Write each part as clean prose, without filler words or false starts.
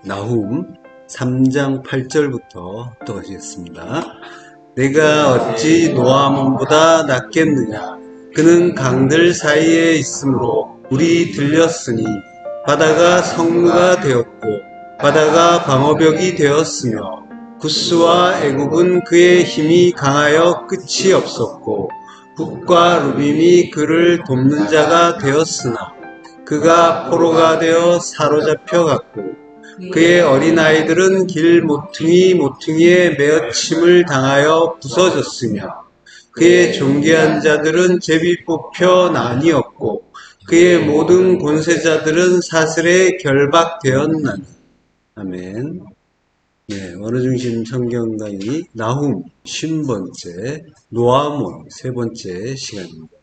나훔 3장 8절부터 떠가시겠습니다. 내가 어찌 노아몬보다 낫겠느냐. 그는 강들 사이에 있으므로 물이 들렸으니 바다가 성루가 되었고 바다가 방어벽이 되었으며 구스와 애굽은 그의 힘이 강하여 끝이 없었고 북과 루빔이 그를 돕는 자가 되었으나 그가 포로가 되어 사로잡혀 갔고 그의 어린아이들은 길 모퉁이에 메어침을 당하여 부서졌으며 그의 존귀한 자들은 제비 뽑혀 나뉘었고 그의 모든 권세자들은 사슬에 결박되었나니. 아멘. 네, 원어중심 성경 강의 나훔 50번째, 노아몬 3번째 시간입니다.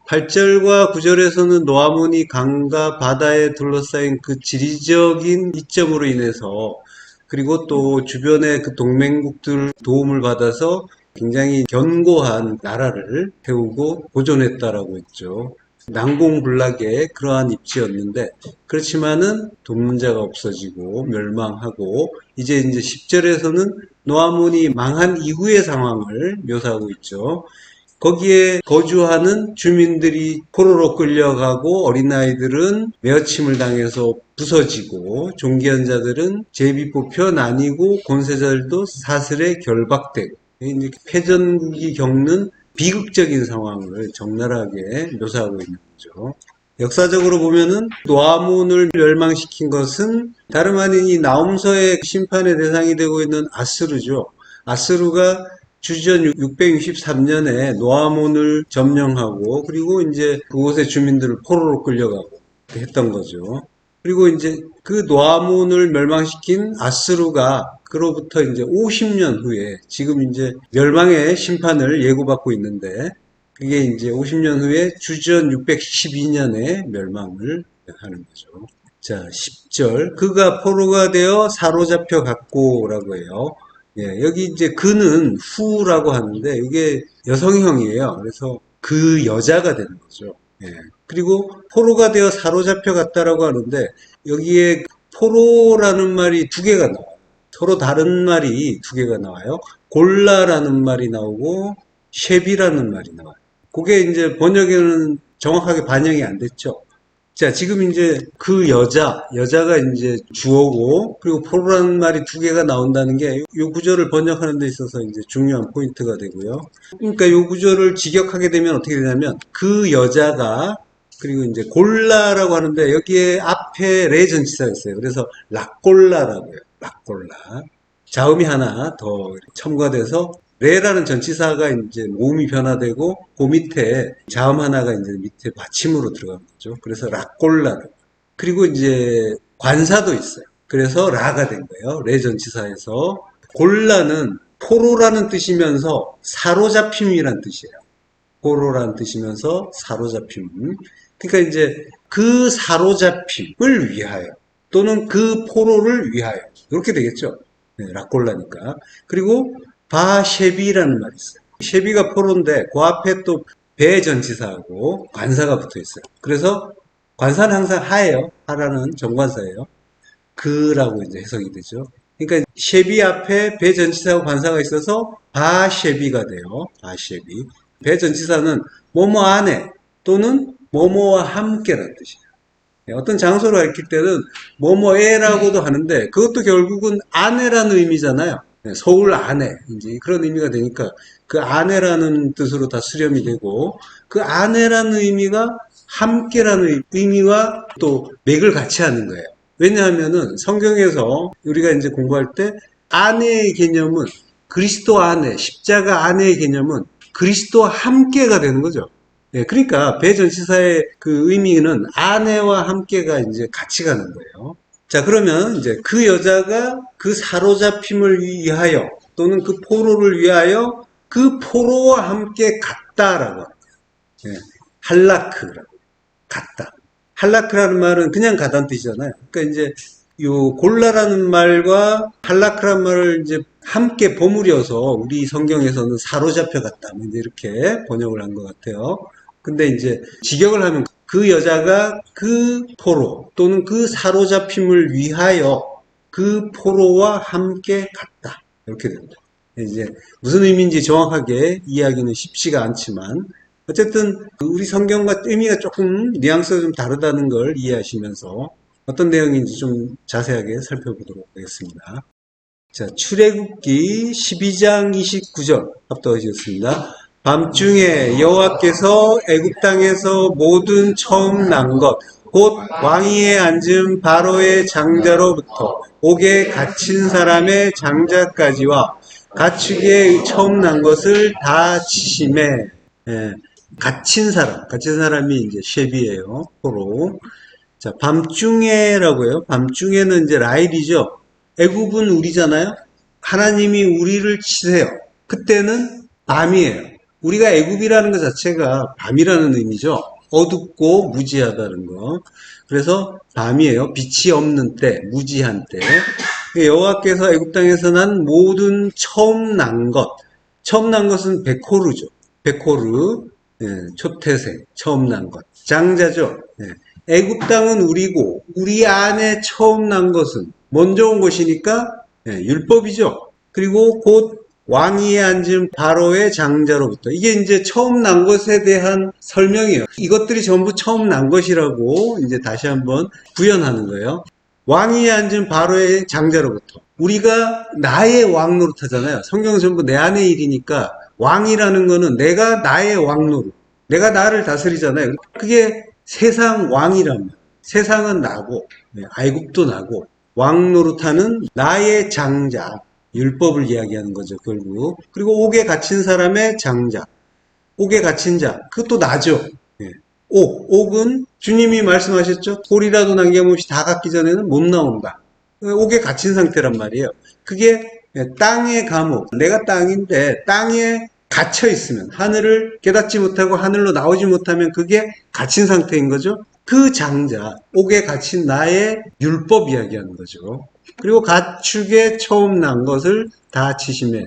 8절과 9절에서는 노아몬이 강과 바다에 둘러싸인 그 지리적인 이점으로 인해서 그리고 또 주변의 그 동맹국들 도움을 받아서 굉장히 견고한 나라를 세우고 보존했다라고 했죠. 난공불락의 그러한 입지였는데 그렇지만은 돕는 자가 없어지고 멸망하고 이제 10절에서는 노아몬이 망한 이후의 상황을 묘사하고 있죠. 거기에 거주하는 주민들이 포로로 끌려가고 어린아이들은 메어침을 당해서 부서지고 존귀한 자들은 제비 뽑혀 나뉘고 권세자들도 사슬에 결박되고 이제 패전국이 겪는 비극적인 상황을 적나라하게 묘사하고 있는 거죠. 역사적으로 보면은 노아몬을 멸망시킨 것은 다름 아닌 이 나훔서의 심판의 대상이 되고 있는 아스루죠. 아스루가 주전 663년에 노아몬을 점령하고 그리고 이제 그곳의 주민들을 포로로 끌려가고 했던 거죠. 그리고 이제 그 노아몬을 멸망시킨 아스루가 그로부터 이제 50년 후에 지금 이제 멸망의 심판을 예고받고 있는데 그게 이제 50년 후에 주전 612년에 멸망을 하는 거죠. 자, 10절. 그가 포로가 되어 사로잡혀 갔고라고 해요. 예, 여기 이제 그는 후라고 하는데 이게 여성형이에요. 그래서 그 여자가 되는 거죠. 예. 그리고 포로가 되어 사로잡혀 갔다라고 하는데 여기에 포로라는 말이 두 개가 나와요. 서로 다른 말이 두 개가 나와요. 골라라는 말이 나오고 쉐비라는 말이 나와요. 그게 이제 번역에는 정확하게 반영이 안 됐죠. 자, 지금 이제 그 여자가 이제 주어고, 그리고 포로라는 말이 두 개가 나온다는 게 이 구절을 번역하는 데 있어서 이제 중요한 포인트가 되고요. 그러니까 이 구절을 직역하게 되면 어떻게 되냐면, 그 여자가, 그리고 이제 골라라고 하는데, 여기에 앞에 레 전치사가 있어요. 그래서 락골라라고 해요. 락골라. 자음이 하나 더 첨가돼서, 레라는 전치사가 이제 모음이 변화되고 그 밑에 자음 하나가 이제 밑에 받침으로 들어간 거죠. 그래서 락골라. 그리고 이제 관사도 있어요. 그래서 라가 된 거예요. 레 전치사에서 골라는 포로라는 뜻이면서 사로잡힘이란 뜻이에요. 포로라는 뜻이면서 사로잡힘. 그러니까 이제 그 사로잡힘을 위하여 또는 그 포로를 위하여 이렇게 되겠죠. 네, 락골라니까. 그리고 바쉐비라는 말이 있어요. 쉐비가 포로인데 그 앞에 또 배 전치사하고 관사가 붙어 있어요. 그래서 관사는 항상 하예요. 하라는 정관사예요. 그라고 이제 해석이 되죠. 그러니까 쉐비 앞에 배 전치사하고 관사가 있어서 바쉐비가 돼요. 바쉐비. 배 전치사는 뭐뭐 안에 또는 뭐뭐와 함께라는 뜻이에요. 어떤 장소를 가리킬 때는 뭐뭐에라고도 하는데 그것도 결국은 안에라는 의미잖아요. 서울 안에 이제 그런 의미가 되니까 그 안에라는 뜻으로 다 수렴이 되고 그 안에라는 의미가 함께라는 의미와 또 맥을 같이 하는 거예요. 왜냐하면은 성경에서 우리가 이제 공부할 때 안에의 개념은 그리스도 안에 십자가 안에의 개념은 그리스도와 함께가 되는 거죠. 예, 그러니까 배전치사의 그 의미는 아내와 함께가 이제 같이 가는 거예요. 자, 그러면 이제 그 여자가 그 사로잡힘을 위하여 또는 그 포로를 위하여 그 포로와 함께 갔다라고 합니다. 예, 할라크라고. 갔다. 할라크라는 말은 그냥 가다는 뜻이잖아요. 그러니까 이제 요 골라라는 말과 할라크라는 말을 이제 함께 버무려서 우리 성경에서는 사로잡혀 갔다. 이렇게 번역을 한 것 같아요. 근데 이제 직역을 하면 그 여자가 그 포로 또는 그 사로잡힘을 위하여 그 포로와 함께 갔다. 이렇게 됩니다. 이제 무슨 의미인지 정확하게 이해하기는 쉽지가 않지만 어쨌든 우리 성경과 의미가 조금 뉘앙스가 좀 다르다는 걸 이해하시면서 어떤 내용인지 좀 자세하게 살펴보도록 하겠습니다. 자, 출애굽기 12장 29절 합독하시겠습니다. 밤중에 여호와께서 애굽 땅에서 모든 처음 난 것, 곧 왕위에 앉은 바로의 장자로부터 옥에 갇힌 사람의 장자까지와 가축에 처음 난 것을 다 치심에, 예, 갇힌 사람이 이제 쉐비예요. 포로. 자, 밤중에라고요. 밤중에는 이제 라일이죠. 애굽은 우리잖아요. 하나님이 우리를 치세요. 그때는 밤이에요. 우리가 애굽이라는 것 자체가 밤이라는 의미죠. 어둡고 무지하다는 거. 그래서 밤이에요. 빛이 없는 때, 무지한 때. 여호와께서 애굽 땅에서 난 모든 처음 난 것. 처음 난 것은 베코르죠. 베코르, 예, 초태생, 처음 난 것. 장자죠. 예. 애굽 땅은 우리고 우리 안에 처음 난 것은 먼저 온 것이니까 예, 율법이죠. 그리고 곧 왕위에 앉은 바로의 장자로부터 이게 이제 처음 난 것에 대한 설명이에요. 이것들이 전부 처음 난 것이라고 이제 다시 한번 구현하는 거예요. 왕위에 앉은 바로의 장자로부터 우리가 나의 왕 노릇하잖아요. 성경은 전부 내 안의 일이니까 왕이라는 거는 내가 나의 왕 노릇, 내가 나를 다스리잖아요. 그게 세상 왕이라면 세상은 나고 애굽도 나고 왕 노릇하는 나의 장자, 율법을 이야기하는 거죠, 결국. 그리고 옥에 갇힌 사람의 장자, 옥에 갇힌 자, 그것도 나죠. 예. 옥은 주님이 말씀하셨죠. 돌이라도 남김없이 다 갇기 전에는 못 나온다. 옥에 갇힌 상태란 말이에요. 그게 땅의 감옥, 내가 땅인데 땅에 갇혀 있으면, 하늘을 깨닫지 못하고 하늘로 나오지 못하면 그게 갇힌 상태인 거죠. 그 장자, 옥에 갇힌 나의 율법 이야기하는 거죠. 그리고 가축에 처음 난 것을 다 치심에,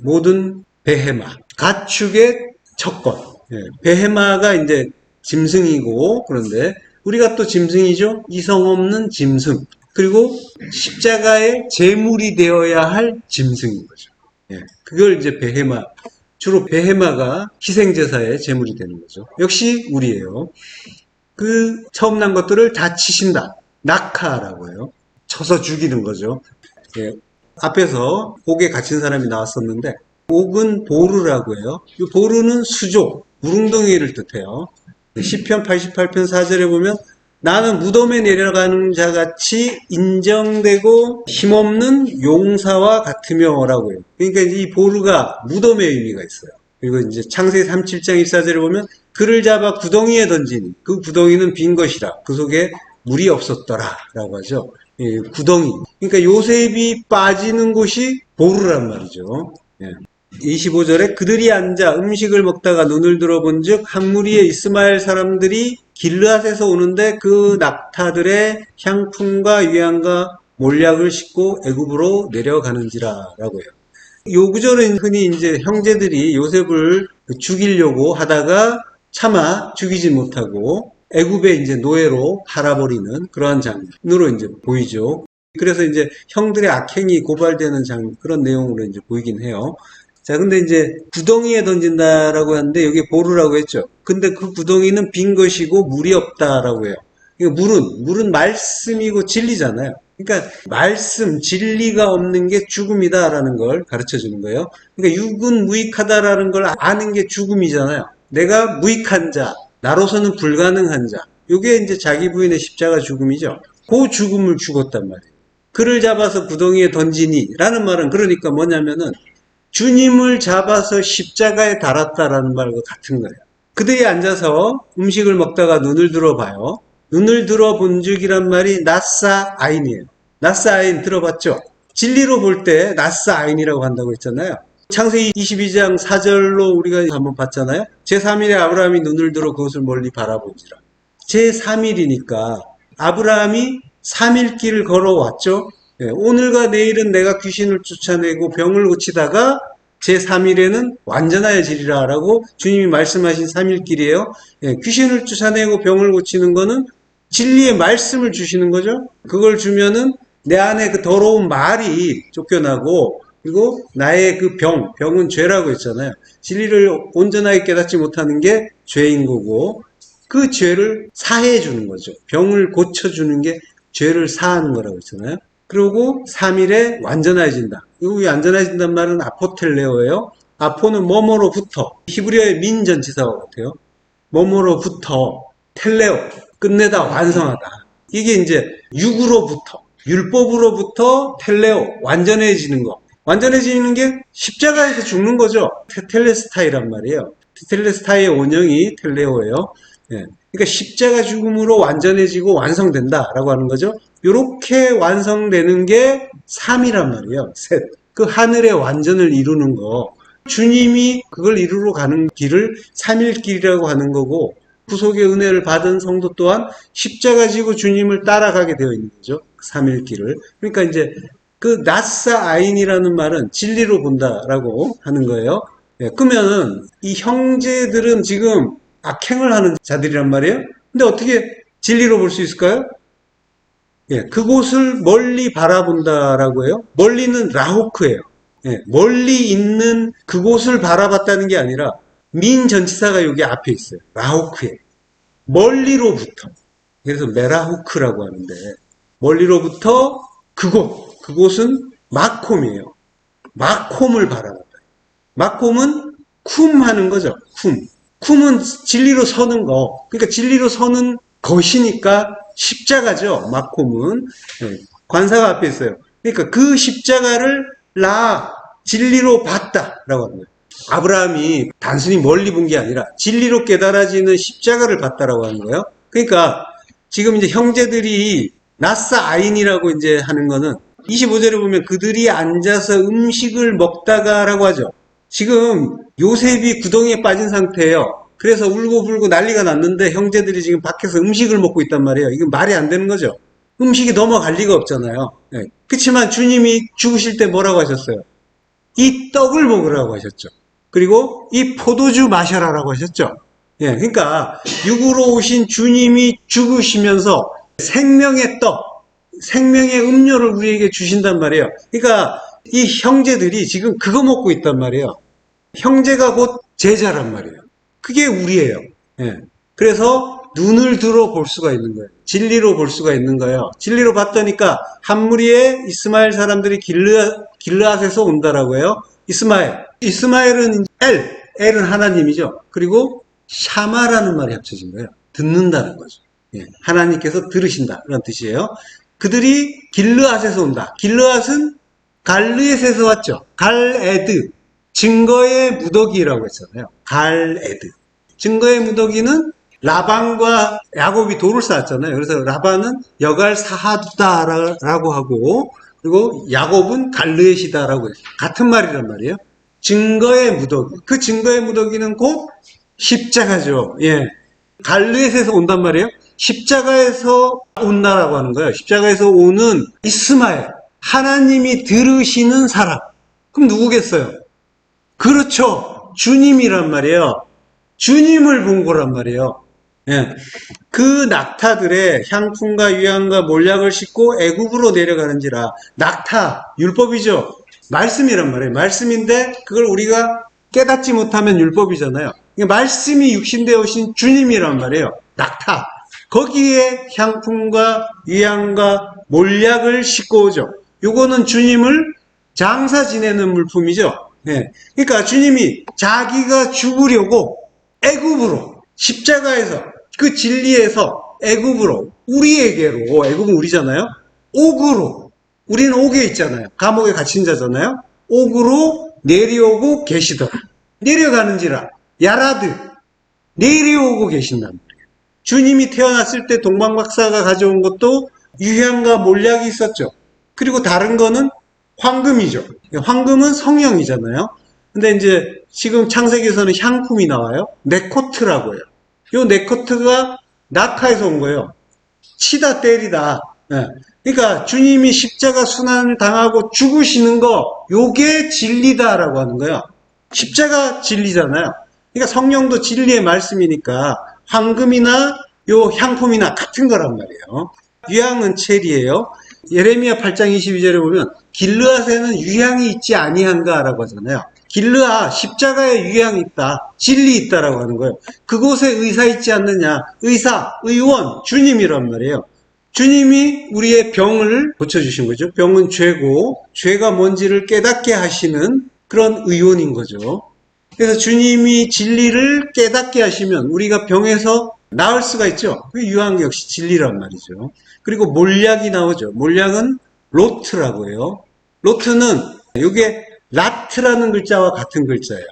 모든 베헤마, 가축의 첫것. 베헤마가 이제 짐승이고, 그런데 우리가 또 짐승이죠. 이성 없는 짐승. 그리고 십자가의 제물이 되어야 할 짐승인 거죠. 그걸 이제 베헤마, 주로 베헤마가 희생제사의 제물이 되는 거죠. 역시 우리예요. 그 처음 난 것들을 다 치신다. 낙하라고 해요. 쳐서 죽이는 거죠. 앞에서 옥에 갇힌 사람이 나왔었는데 옥은 보르라고 해요. 이 보르는 수조, 무릉덩이를 뜻해요. 시편 88편 4절에 보면 나는 무덤에 내려가는 자같이 인정되고 힘없는 용사와 같으며 라고 해요. 그러니까 이 보르가 무덤의 의미가 있어요. 그리고 이제 창세기 37장 24절에 보면 그를 잡아 구덩이에 던지니 그 구덩이는 빈 것이라 그 속에 물이 없었더라 라고 하죠. 구덩이. 그러니까 요셉이 빠지는 곳이 보르란 말이죠. 25절에 그들이 앉아 음식을 먹다가 눈을 들어본 즉 한 무리의 이스마엘 사람들이 길르앗에서 오는데 그 낙타들의 향품과 유향과 몰약을 싣고 애굽으로 내려가는지라 라고 해요. 요 구절은 흔히 이제 형제들이 요셉을 죽이려고 하다가 차마 죽이지 못하고 애굽의 이제 노예로 팔아버리는 그러한 장면으로 이제 보이죠. 그래서 이제 형들의 악행이 고발되는 그런 내용으로 이제 보이긴 해요. 자, 근데 이제 구덩이에 던진다라고 하는데 여기 보르라고 했죠. 근데 그 구덩이는 빈 것이고 물이 없다라고 해요. 물은 말씀이고 진리잖아요. 그러니까 말씀, 진리가 없는 게 죽음이다라는 걸 가르쳐 주는 거예요. 그러니까 육은 무익하다라는 걸 아는 게 죽음이잖아요. 내가 무익한 자, 나로서는 불가능한 자. 이게 이제 자기 부인의 십자가 죽음이죠. 그 죽음을 죽었단 말이에요. 그를 잡아서 구덩이에 던지니 라는 말은 그러니까 뭐냐면은 주님을 잡아서 십자가에 달았다라는 말과 같은 거예요. 그들이 앉아서 음식을 먹다가 눈을 들어봐요. 눈을 들어본 적이란 말이 나사 아인이에요. 나사 아인 들어봤죠? 진리로 볼 때 나사 아인이라고 한다고 했잖아요. 창세기 22장 4절로 우리가 한번 봤잖아요. 제3일에 아브라함이 눈을 들어 그것을 멀리 바라보지라. 제3일이니까 아브라함이 3일 길을 걸어왔죠. 오늘과 내일은 내가 귀신을 쫓아내고 병을 고치다가 제3일에는 완전하여지리라 라고 주님이 말씀하신 3일 길이에요. 귀신을 쫓아내고 병을 고치는 거는 진리의 말씀을 주시는 거죠. 그걸 주면은 내 안에 그 더러운 말이 쫓겨나고, 그리고 나의 그 병은 죄라고 했잖아요. 진리를 온전하게 깨닫지 못하는 게 죄인 거고, 그 죄를 사해 주는 거죠. 병을 고쳐주는 게 죄를 사하는 거라고 했잖아요. 그리고 3일에 완전해진다. 이거 왜 완전해진단 말은 아포텔레오예요. 아포는 뭐뭐로부터, 히브리어의 민전치사와 같아요. 뭐뭐로부터, 텔레오, 끝내다, 완성하다. 이게 이제 육으로부터, 율법으로부터 텔레오, 완전해지는 거. 완전해지는 게 십자가에서 죽는 거죠. 테텔레스타이란 말이에요. 테텔레스타이의 원형이 텔레오예요. 예. 그러니까 십자가 죽음으로 완전해지고 완성된다라고 하는 거죠. 이렇게 완성되는 게 3이란 말이에요. 셋. 그 하늘의 완전을 이루는 거. 주님이 그걸 이루러 가는 길을 3일길이라고 하는 거고, 구속의 은혜를 받은 성도 또한 십자가 지고 주님을 따라가게 되어 있는 거죠. 3일길을. 그러니까 이제 그 나사 아인이라는 말은 진리로 본다라고 하는 거예요. 예, 그러면 이 형제들은 지금 악행을 하는 자들이란 말이에요. 근데 어떻게 진리로 볼 수 있을까요? 예, 그곳을 멀리 바라본다라고 해요. 멀리는 라호크예요. 예, 멀리 있는 그곳을 바라봤다는 게 아니라 민전치사가 여기 앞에 있어요. 라호크에. 멀리로부터. 그래서 메라호크라고 하는데, 멀리로부터 그곳은 마콤이에요. 마콤을 바라봤다. 마콤은 쿰 하는 거죠. 쿰. 쿰은 진리로 서는 거. 그러니까 진리로 서는 것이니까 십자가죠. 마콤은. 네. 관사가 앞에 있어요. 그러니까 그 십자가를 진리로 봤다라고 하는 거예요. 아브라함이 단순히 멀리 본 게 아니라 진리로 깨달아지는 십자가를 봤다라고 하는 거예요. 그러니까 지금 이제 형제들이 나사 아인이라고 이제 하는 거는 25절에 보면 그들이 앉아서 음식을 먹다가라고 하죠. 지금 요셉이 구덩이에 빠진 상태예요. 그래서 울고불고 난리가 났는데 형제들이 지금 밖에서 음식을 먹고 있단 말이에요. 이건 말이 안 되는 거죠. 음식이 넘어갈 리가 없잖아요. 네. 그렇지만 주님이 죽으실 때 뭐라고 하셨어요? 이 떡을 먹으라고 하셨죠. 그리고 이 포도주 마셔라라고 하셨죠. 예, 그러니까 육으로 오신 주님이 죽으시면서 생명의 떡, 생명의 음료를 우리에게 주신단 말이에요. 그러니까 이 형제들이 지금 그거 먹고 있단 말이에요. 형제가 곧 제자란 말이에요. 그게 우리예요. 예. 그래서 눈을 들어 볼 수가 있는 거예요. 진리로 볼 수가 있는 거예요. 진리로 봤다니까 한 무리의 이스마엘 사람들이 길르앗에서 온다라고 해요. 이스마엘은 엘은 하나님이죠. 그리고 샤마라는 말이 합쳐진 거예요. 듣는다는 거죠. 예. 하나님께서 들으신다 그런 뜻이에요. 그들이 길르앗에서 온다. 길르앗은 갈르엣에서 왔죠. 갈에드, 증거의 무더기라고 했잖아요. 갈에드. 증거의 무더기는 라반과 야곱이 돌을 쌓았잖아요. 그래서 라반은 여갈 사하두다라고 하고, 그리고 야곱은 갈르엣이다라고 해요. 같은 말이란 말이에요. 증거의 무더기. 그 증거의 무더기는 곧 십자가죠. 예. 갈르엣에서 온단 말이에요. 십자가에서 온다라고 하는 거예요. 십자가에서 오는 이스마엘. 하나님이 들으시는 사람. 그럼 누구겠어요? 그렇죠. 주님이란 말이에요. 주님을 본 거란 말이에요. 예. 그 낙타들의 향품과 유향과 몰약을 싣고 애굽으로 내려가는지라. 낙타, 율법이죠. 말씀이란 말이에요. 말씀인데 그걸 우리가 깨닫지 못하면 율법이잖아요. 말씀이 육신되어 오신 주님이란 말이에요. 낙타. 거기에 향품과 유향과 몰약을 싣고 오죠. 요거는 주님을 장사 지내는 물품이죠. 네. 그러니까 주님이 자기가 죽으려고 애굽으로, 십자가에서, 그 진리에서 애굽으로, 우리에게로, 애굽은 우리잖아요. 옥으로, 우리는 옥에 있잖아요. 감옥에 갇힌 자잖아요. 옥으로 내려오고 계시더라. 내려가는지라. 야라드, 내려오고 계신단 말이에요. 주님이 태어났을 때 동방박사가 가져온 것도 유향과 몰약이 있었죠. 그리고 다른 거는 황금이죠. 황금은 성령이잖아요. 근데 이제 지금 창세기에서는 향품이 나와요. 네코트라고 해요. 이 네코트가 낙하에서 온 거예요. 치다 때리다. 네. 그러니까 주님이 십자가 순환을 당하고 죽으시는 거, 요게 진리다라고 하는 거예요. 십자가 진리잖아요. 그러니까 성령도 진리의 말씀이니까 황금이나 요 향품이나 같은 거란 말이에요. 유향은 체리예요. 예레미야 8장 22절에 보면 길르앗에는 유향이 있지 아니한가라고 하잖아요. 길르앗, 십자가에 유향이 있다, 진리 있다라고 하는 거예요. 그곳에 의사 있지 않느냐? 의사, 의원, 주님이란 말이에요. 주님이 우리의 병을 고쳐주신 거죠. 병은 죄고 죄가 뭔지를 깨닫게 하시는 그런 의원인 거죠. 그래서 주님이 진리를 깨닫게 하시면 우리가 병에서 나을 수가 있죠. 그 유황 역시 진리란 말이죠. 그리고 몰약이 나오죠. 몰약은 로트라고 해요. 로트는 이게 라트라는 글자와 같은 글자예요.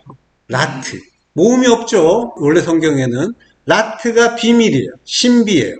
라트. 모음이 없죠. 원래 성경에는. 라트가 비밀이에요. 신비예요.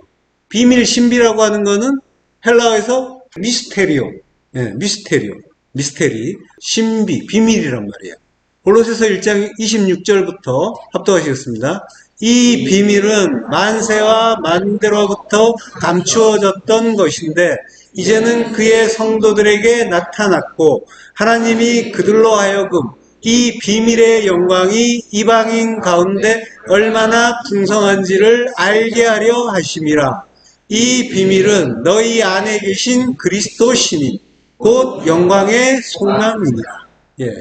비밀, 신비라고 하는 거는 헬라어에서 미스테리오. 네, 미스테리. 신비, 비밀이란 말이에요. 골로새서 1장 26절부터 합독하시겠습니다. 이 비밀은 만세와 만대로부터 감추어졌던 것인데 이제는 그의 성도들에게 나타났고 하나님이 그들로 하여금 이 비밀의 영광이 이방인 가운데 얼마나 풍성한지를 알게 하려 하심이라. 이 비밀은 너희 안에 계신 그리스도 신이 곧 영광의 소망이니라. 예.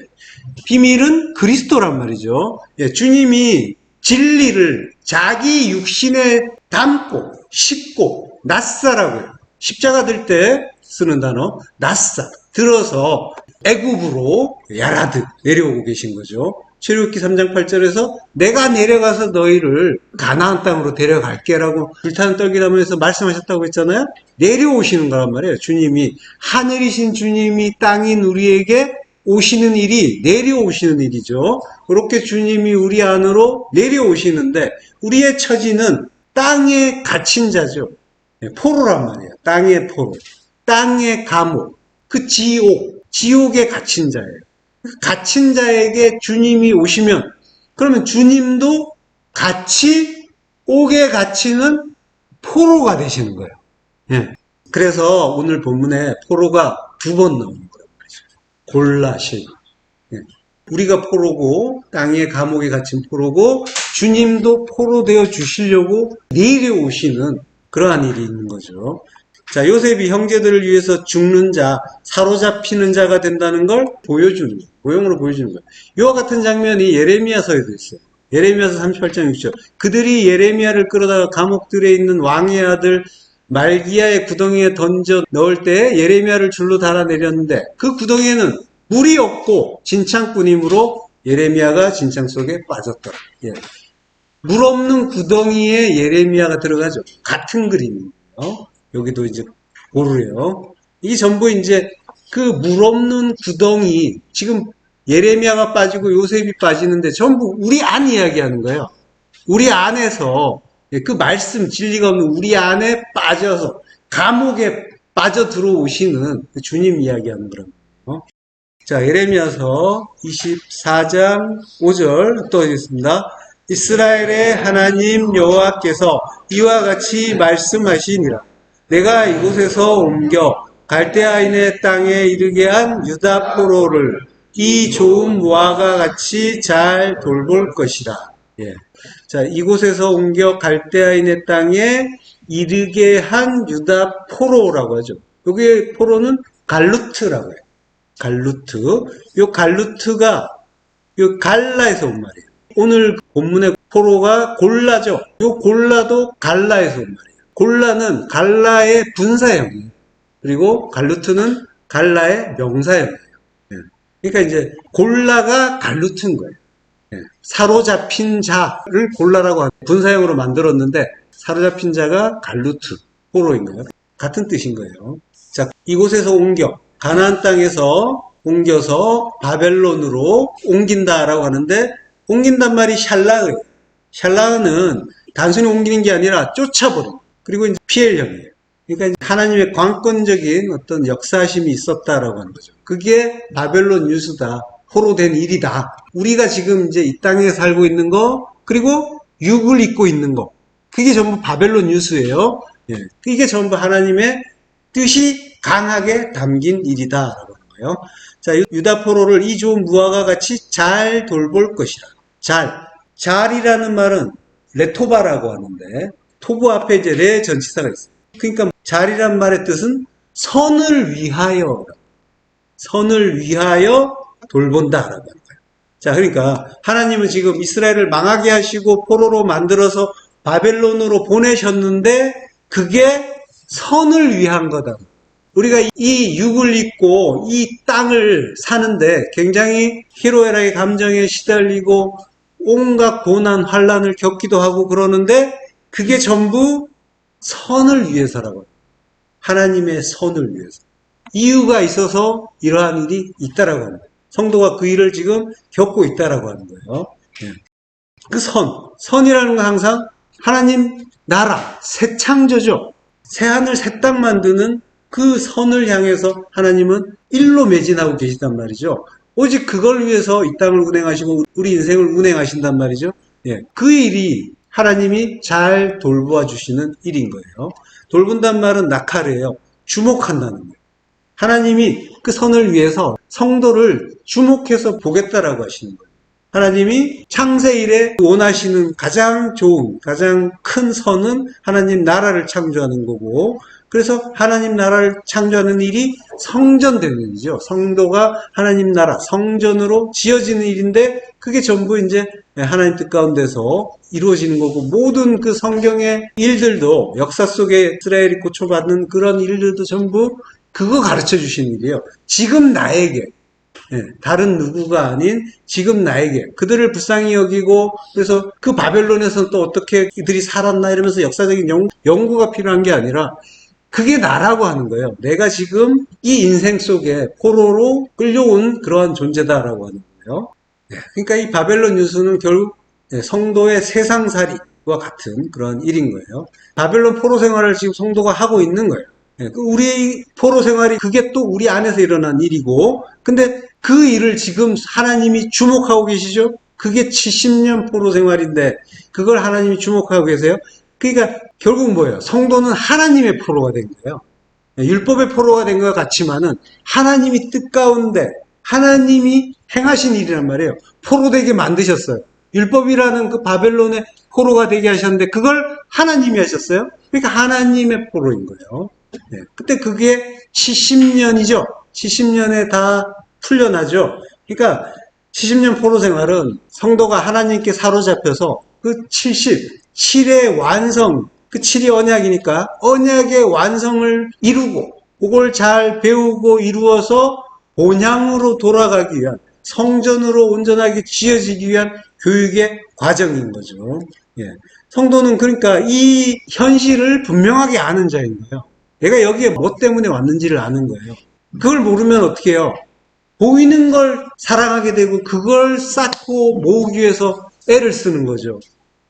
비밀은 그리스도란 말이죠. 예, 주님이 진리를 자기 육신에 담고 싣고 낫사라고요. 십자가 들 때 쓰는 단어 낫사 들어서 애굽으로 야라드 내려오고 계신 거죠. 출애굽기 3장 8절에서 내가 내려가서 너희를 가나안 땅으로 데려갈게라고 불타는 떨기나무에서 말씀하셨다고 했잖아요. 내려오시는 거란 말이에요. 주님이 하늘이신 주님이 땅인 우리에게 오시는 일이 내려오시는 일이죠. 그렇게 주님이 우리 안으로 내려오시는데 우리의 처지는 땅에 갇힌 자죠. 포로란 말이에요. 땅의 포로, 땅의 감옥, 그 지옥에 갇힌 자예요. 갇힌 자에게 주님이 오시면 그러면 주님도 같이 옥에 갇히는 포로가 되시는 거예요. 예. 그래서 오늘 본문에 포로가 2번 나오는 거예요. 골라실. 예. 우리가 포로고 땅의 감옥에 갇힌 포로고 주님도 포로 되어 주시려고 내려오시는 그러한 일이 있는 거죠. 자, 요셉이 형제들을 위해서 죽는 자, 사로잡히는 자가 된다는 걸 보여주는 거예요. 모형으로 보여주는 거예요. 이와 같은 장면이 예레미야서에도 있어요. 예레미야서 38장 6절. 그들이 예레미야를 끌어다가 감옥들에 있는 왕의 아들 말기야의 구덩이에 던져 넣을 때 예레미야를 줄로 달아내렸는데 그 구덩이에는 물이 없고 진창뿐이므로 예레미야가 진창 속에 빠졌더라. 예. 물 없는 구덩이에 예레미야가 들어가죠. 같은 그림이에요. 여기도 이제 고르래요. 이게 전부 이제 그 물 없는 구덩이, 지금 예레미야가 빠지고 요셉이 빠지는데 전부 우리 안 이야기하는 거예요. 우리 안에서 그 말씀, 진리가 없는 우리 안에 빠져서 감옥에 빠져 들어오시는 그 주님 이야기하는 거예요. 자, 예레미야서 24장 5절 또 하겠습니다. 이스라엘의 하나님 여호와께서 이와 같이 말씀하시니라. 내가 이곳에서 옮겨 갈대아인의 땅에 이르게 한 유다 포로를 이 좋은 무화과 같이 잘 돌볼 것이라. 예. 자, 이곳에서 옮겨 갈대아인의 땅에 이르게 한 유다 포로라고 하죠. 여기에 포로는 갈루트라고 해요. 갈루트. 요 갈루트가 요 갈라에서 온 말이에요. 오늘 본문의 포로가 골라죠. 요 골라도 갈라에서 온 말이에요. 골라는 갈라의 분사형이에요. 그리고 갈루트는 갈라의 명사형이에요. 그러니까 이제 골라가 갈루트인 거예요. 사로잡힌 자를 골라라고 분사형으로 만들었는데 사로잡힌 자가 갈루트, 포로인 거예요. 같은 뜻인 거예요. 자, 이곳에서 옮겨 가나안 땅에서 옮겨서 바벨론으로 옮긴다라고 하는데 옮긴단 말이 샬라흐예요. 샬라흐는 단순히 옮기는 게 아니라 쫓아버리고 그리고 이제 피엘형이에요. 그러니까 하나님의 관건적인 어떤 역사심이 있었다라고 하는 거죠. 그게 바벨론 유수다. 포로된 일이다. 우리가 지금 이제 이 땅에 살고 있는 거, 그리고 육을 입고 있는 거. 그게 전부 바벨론 유수예요. 예. 이게 전부 하나님의 뜻이 강하게 담긴 일이다라고 하는 거예요. 자, 유다 포로를 이 좋은 무화과 같이 잘 돌볼 것이라. 잘이라는 말은 레토바라고 하는데 토부 앞에 이제 레 전치사가 있어요. 그러니까 잘이란 말의 뜻은 선을 위하여 돌본다라고 하는 거예요. 자, 그러니까 하나님은 지금 이스라엘을 망하게 하시고 포로로 만들어서 바벨론으로 보내셨는데 그게 선을 위한 거다. 우리가 이 육을 입고 이 땅을 사는데 굉장히 희로애락의 감정에 시달리고 온갖 고난, 환란을 겪기도 하고 그러는데 그게 전부 선을 위해서라고. 하나님의 선을 위해서. 이유가 있어서 이러한 일이 있다라고 하는 거예요. 성도가 그 일을 지금 겪고 있다라고 하는 거예요. 그 선이라는 건 항상 하나님 나라, 새 창조죠. 새 하늘, 새 땅 만드는 그 선을 향해서 하나님은 일로 매진하고 계시단 말이죠. 오직 그걸 위해서 이 땅을 운행하시고 우리 인생을 운행하신단 말이죠. 그 일이 하나님이 잘 돌보아 주시는 일인 거예요. 돌본단 말은 낙하래요. 주목한다는 거예요. 하나님이 그 선을 위해서 성도를 주목해서 보겠다라고 하시는 거예요. 하나님이 창세 이래 원하시는 가장 좋은, 가장 큰 선은 하나님 나라를 창조하는 거고, 그래서 하나님 나라를 창조하는 일이 성전되는 일이죠. 성도가 하나님 나라, 성전으로 지어지는 일인데, 그게 전부 이제 하나님 뜻 가운데서 이루어지는 거고, 모든 그 성경의 일들도, 역사 속에 이스라엘이 고초받는 그런 일들도 전부 그거 가르쳐 주시는 일이에요. 지금 나에게, 다른 누구가 아닌 지금 나에게 그들을 불쌍히 여기고 그래서 그 바벨론에서 또 어떻게 이들이 살았나 이러면서 역사적인 연구가 필요한 게 아니라 그게 나라고 하는 거예요. 내가 지금 이 인생 속에 포로로 끌려온 그러한 존재다라고 하는 거예요. 그러니까 이 바벨론 유수는 결국 성도의 세상살이와 같은 그런 일인 거예요. 바벨론 포로 생활을 지금 성도가 하고 있는 거예요. 우리 포로 생활이 그게 또 우리 안에서 일어난 일이고, 근데 그 일을 지금 하나님이 주목하고 계시죠? 그게 70년 포로 생활인데 그걸 하나님이 주목하고 계세요. 그러니까 결국 뭐예요? 성도는 하나님의 포로가 된 거예요. 율법의 포로가 된 것 같지만은 하나님이 뜻 가운데 하나님이 행하신 일이란 말이에요. 포로되게 만드셨어요. 율법이라는 그 바벨론의 포로가 되게 하셨는데 그걸 하나님이 하셨어요. 그러니까 하나님의 포로인 거예요. 그때 그게 70년이죠. 70년에 다 풀려나죠. 그러니까 70년 포로 생활은 성도가 하나님께 사로잡혀서 그 7의 완성, 그 7이 언약이니까 언약의 완성을 이루고 그걸 잘 배우고 이루어서 본향으로 돌아가기 위한 성전으로 온전하게 지어지기 위한 교육의 과정인 거죠. 성도는 그러니까 이 현실을 분명하게 아는 자인 거예요. 내가 여기에 뭐 때문에 왔는지를 아는 거예요. 그걸 모르면 어떻게 해요? 보이는 걸 사랑하게 되고 그걸 쌓고 모으기 위해서 애를 쓰는 거죠.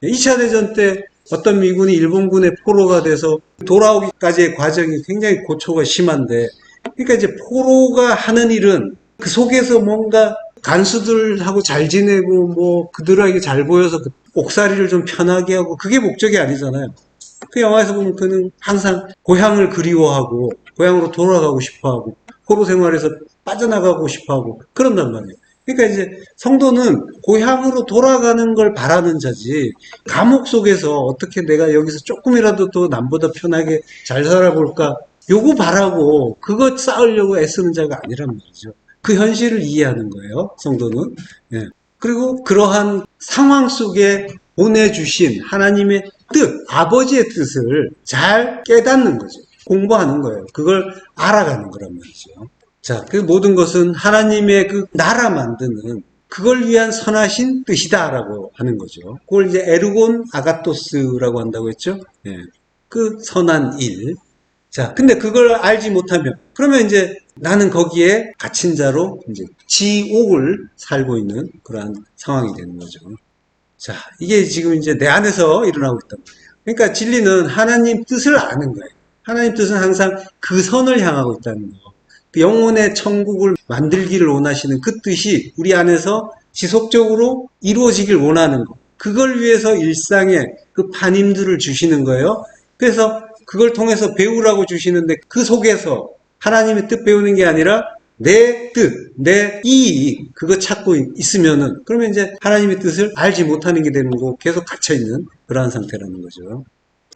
2차 대전 때 어떤 미군이 일본군의 포로가 돼서 돌아오기까지의 과정이 굉장히 고초가 심한데, 그러니까 이제 포로가 하는 일은 그 속에서 뭔가 간수들하고 잘 지내고 뭐 그들에게 잘 보여서 그 옥살이를 좀 편하게 하고 그게 목적이 아니잖아요. 그 영화에서 보면 그는 항상 고향을 그리워하고 고향으로 돌아가고 싶어하고 포로 생활에서 빠져나가고 싶어하고 그런단 말이에요. 그러니까 이제 성도는 고향으로 돌아가는 걸 바라는 자지 감옥 속에서 어떻게 내가 여기서 조금이라도 더 남보다 편하게 잘 살아볼까 요거 바라고 그것 쌓으려고 애쓰는 자가 아니란 말이죠. 그 현실을 이해하는 거예요, 성도는. 그리고 그러한 상황 속에 보내주신 하나님의 뜻, 아버지의 뜻을 잘 깨닫는 거죠. 공부하는 거예요. 그걸 알아가는 거란 말이죠. 자, 그 모든 것은 하나님의 그 나라 만드는 그걸 위한 선하신 뜻이다라고 하는 거죠. 그걸 이제 에르곤 아가토스라고 한다고 했죠. 그 선한 일. 자, 근데 그걸 알지 못하면 그러면 이제 나는 거기에 갇힌 자로 이제 지옥을 살고 있는 그러한 상황이 되는 거죠. 자, 이게 지금 이제 내 안에서 일어나고 있단 말이에요. 그러니까 진리는 하나님 뜻을 아는 거예요. 하나님 뜻은 항상 그 선을 향하고 있다는 거. 그 영혼의 천국을 만들기를 원하시는 그 뜻이 우리 안에서 지속적으로 이루어지길 원하는 거. 그걸 위해서 일상에 그 반임들을 주시는 거예요. 그래서 그걸 통해서 배우라고 주시는데 그 속에서 하나님의 뜻 배우는 게 아니라 내 뜻, 내 이익 그거 찾고 있으면은 그러면 이제 하나님의 뜻을 알지 못하는 게 되는 거고 계속 갇혀있는 그러한 상태라는 거죠.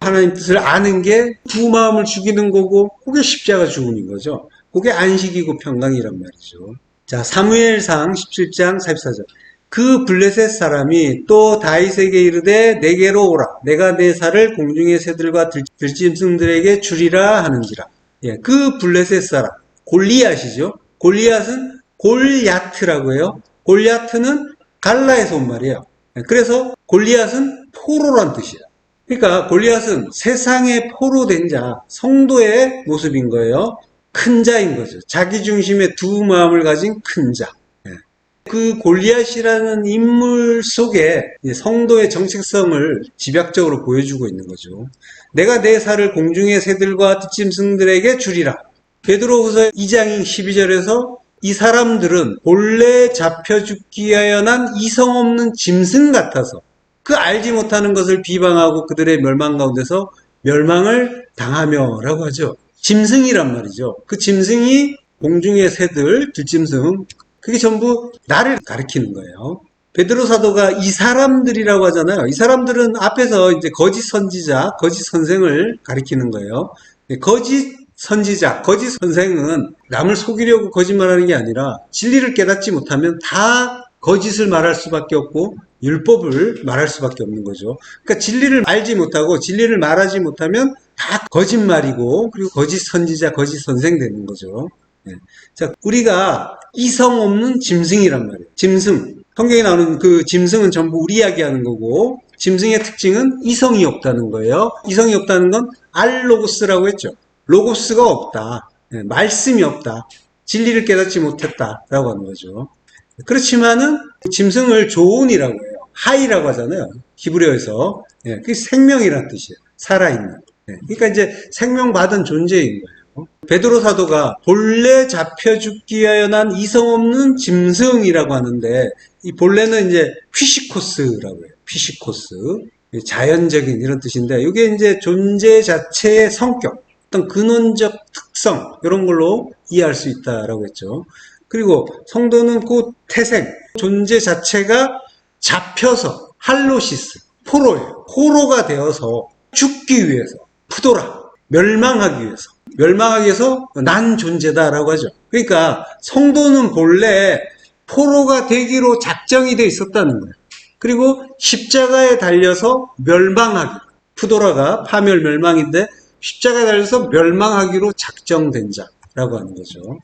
하나님 뜻을 아는 게 두 마음을 죽이는 거고, 그게 십자가 죽음인 거죠. 그게 안식이고 평강이란 말이죠. 자, 사무엘상 17장 44절. 그 블레셋 사람이 또 다윗에게 이르되 내게로 오라. 내가 내 살을 공중의 새들과 들짐승들에게 주리라 하는지라. 예, 그 블레셋 사람 골리앗이죠. 골리앗은 골야트라고 해요. 골야트는 갈라에서 온 말이에요. 그래서 골리앗은 포로란 뜻이에요. 그러니까 골리앗은 세상에 포로된 자, 성도의 모습인 거예요. 큰 자인 거죠. 자기 중심의 두 마음을 가진 큰 자. 그 골리앗이라는 인물 속에 성도의 정체성을 집약적으로 보여주고 있는 거죠. 내가 내 살을 공중의 새들과 들짐승들에게 주리라. 베드로후서 2장 12절에서 이 사람들은 본래 잡혀 죽기 위하여 난 이성 없는 짐승 같아서 그 알지 못하는 것을 비방하고 그들의 멸망 가운데서 멸망을 당하며 라고 하죠. 짐승이란 말이죠. 그 짐승이 공중의 새들, 들짐승, 그게 전부 나를 가리키는 거예요. 베드로 사도가 이 사람들이라고 하잖아요. 이 사람들은 앞에서 이제 거짓 선지자, 거짓 선생을 가리키는 거예요. 거짓 선지자, 거짓 선생은 남을 속이려고 거짓말하는 게 아니라 진리를 깨닫지 못하면 다 거짓을 말할 수밖에 없고 율법을 말할 수밖에 없는 거죠. 그러니까 진리를 알지 못하고 진리를 말하지 못하면 다 거짓말이고 그리고 거짓 선지자, 거짓 선생 되는 거죠. 네. 자, 우리가 이성 없는 짐승이란 말이에요. 짐승. 성경에 나오는 그 짐승은 전부 우리 이야기하는 거고, 짐승의 특징은 이성이 없다는 거예요. 이성이 없다는 건 알로고스라고 했죠. 로고스가 없다. 네, 말씀이 없다. 진리를 깨닫지 못했다라고 하는 거죠. 그렇지만은 짐승을 조온이라고 해요. 하이라고 하잖아요. 히브리어에서. 네, 그게 생명이라는 뜻이에요. 살아있는. 네, 그러니까 이제 생명받은 존재인 거예요. 베드로 사도가 본래 잡혀 죽기 위하여 난 이성 없는 짐승이라고 하는데 이 본래는 이제 피시코스라고 해요. 피시코스. 자연적인 이런 뜻인데 이게 이제 존재 자체의 성격, 어떤 근원적 특성 이런 걸로 이해할 수 있다라고 했죠. 그리고 성도는 그 태생, 존재 자체가 잡혀서 할로시스, 포로예요. 포로가 되어서 죽기 위해서, 푸도라, 멸망하기 위해서. 멸망하기 위해서 난 존재다라고 하죠. 그러니까 성도는 본래 포로가 되기로 작정이 돼 있었다는 거예요. 그리고 십자가에 달려서 멸망하기. 푸도라가 파멸 멸망인데 십자가에 달려서 멸망하기로 작정된 자라고 하는 거죠.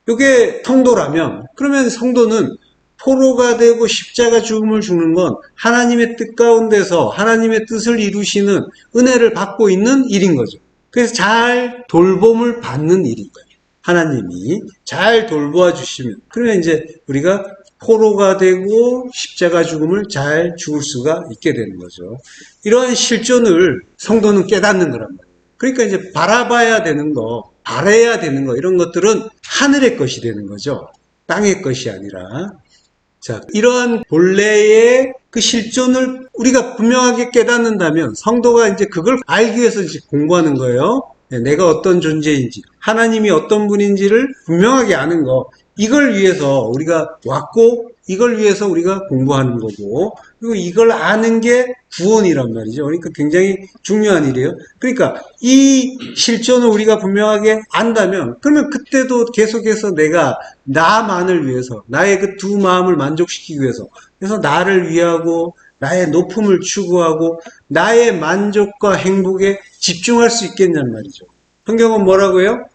이게 성도라면 그러면 성도는 포로가 되고 십자가 죽음을 죽는 건 하나님의 뜻 가운데서 하나님의 뜻을 이루시는 은혜를 받고 있는 일인 거죠. 그래서 잘 돌봄을 받는 일인 거예요. 하나님이 잘 돌보아 주시면 그러면 이제 우리가 포로가 되고 십자가 죽음을 잘 죽을 수가 있게 되는 거죠. 이러한 실존을 성도는 깨닫는 거란 말이에요. 그러니까 이제 바라봐야 되는 거, 바라야 되는 거 이런 것들은 하늘의 것이 되는 거죠. 땅의 것이 아니라. 자, 이러한 본래의 그 실존을 우리가 분명하게 깨닫는다면 성도가 이제 그걸 알기 위해서 이제 공부하는 거예요. 내가 어떤 존재인지, 하나님이 어떤 분인지를 분명하게 아는 거. 이걸 위해서 우리가 왔고, 이걸 위해서 우리가 공부하는 거고, 그리고 이걸 아는 게 구원이란 말이죠. 그러니까 굉장히 중요한 일이에요. 그러니까 이 실존을 우리가 분명하게 안다면, 그러면 그때도 계속해서 내가 나만을 위해서, 나의 그 두 마음을 만족시키기 위해서, 그래서 나를 위하고, 나의 높음을 추구하고, 나의 만족과 행복에 집중할 수 있겠냐는 말이죠. 성경은 뭐라고 해요?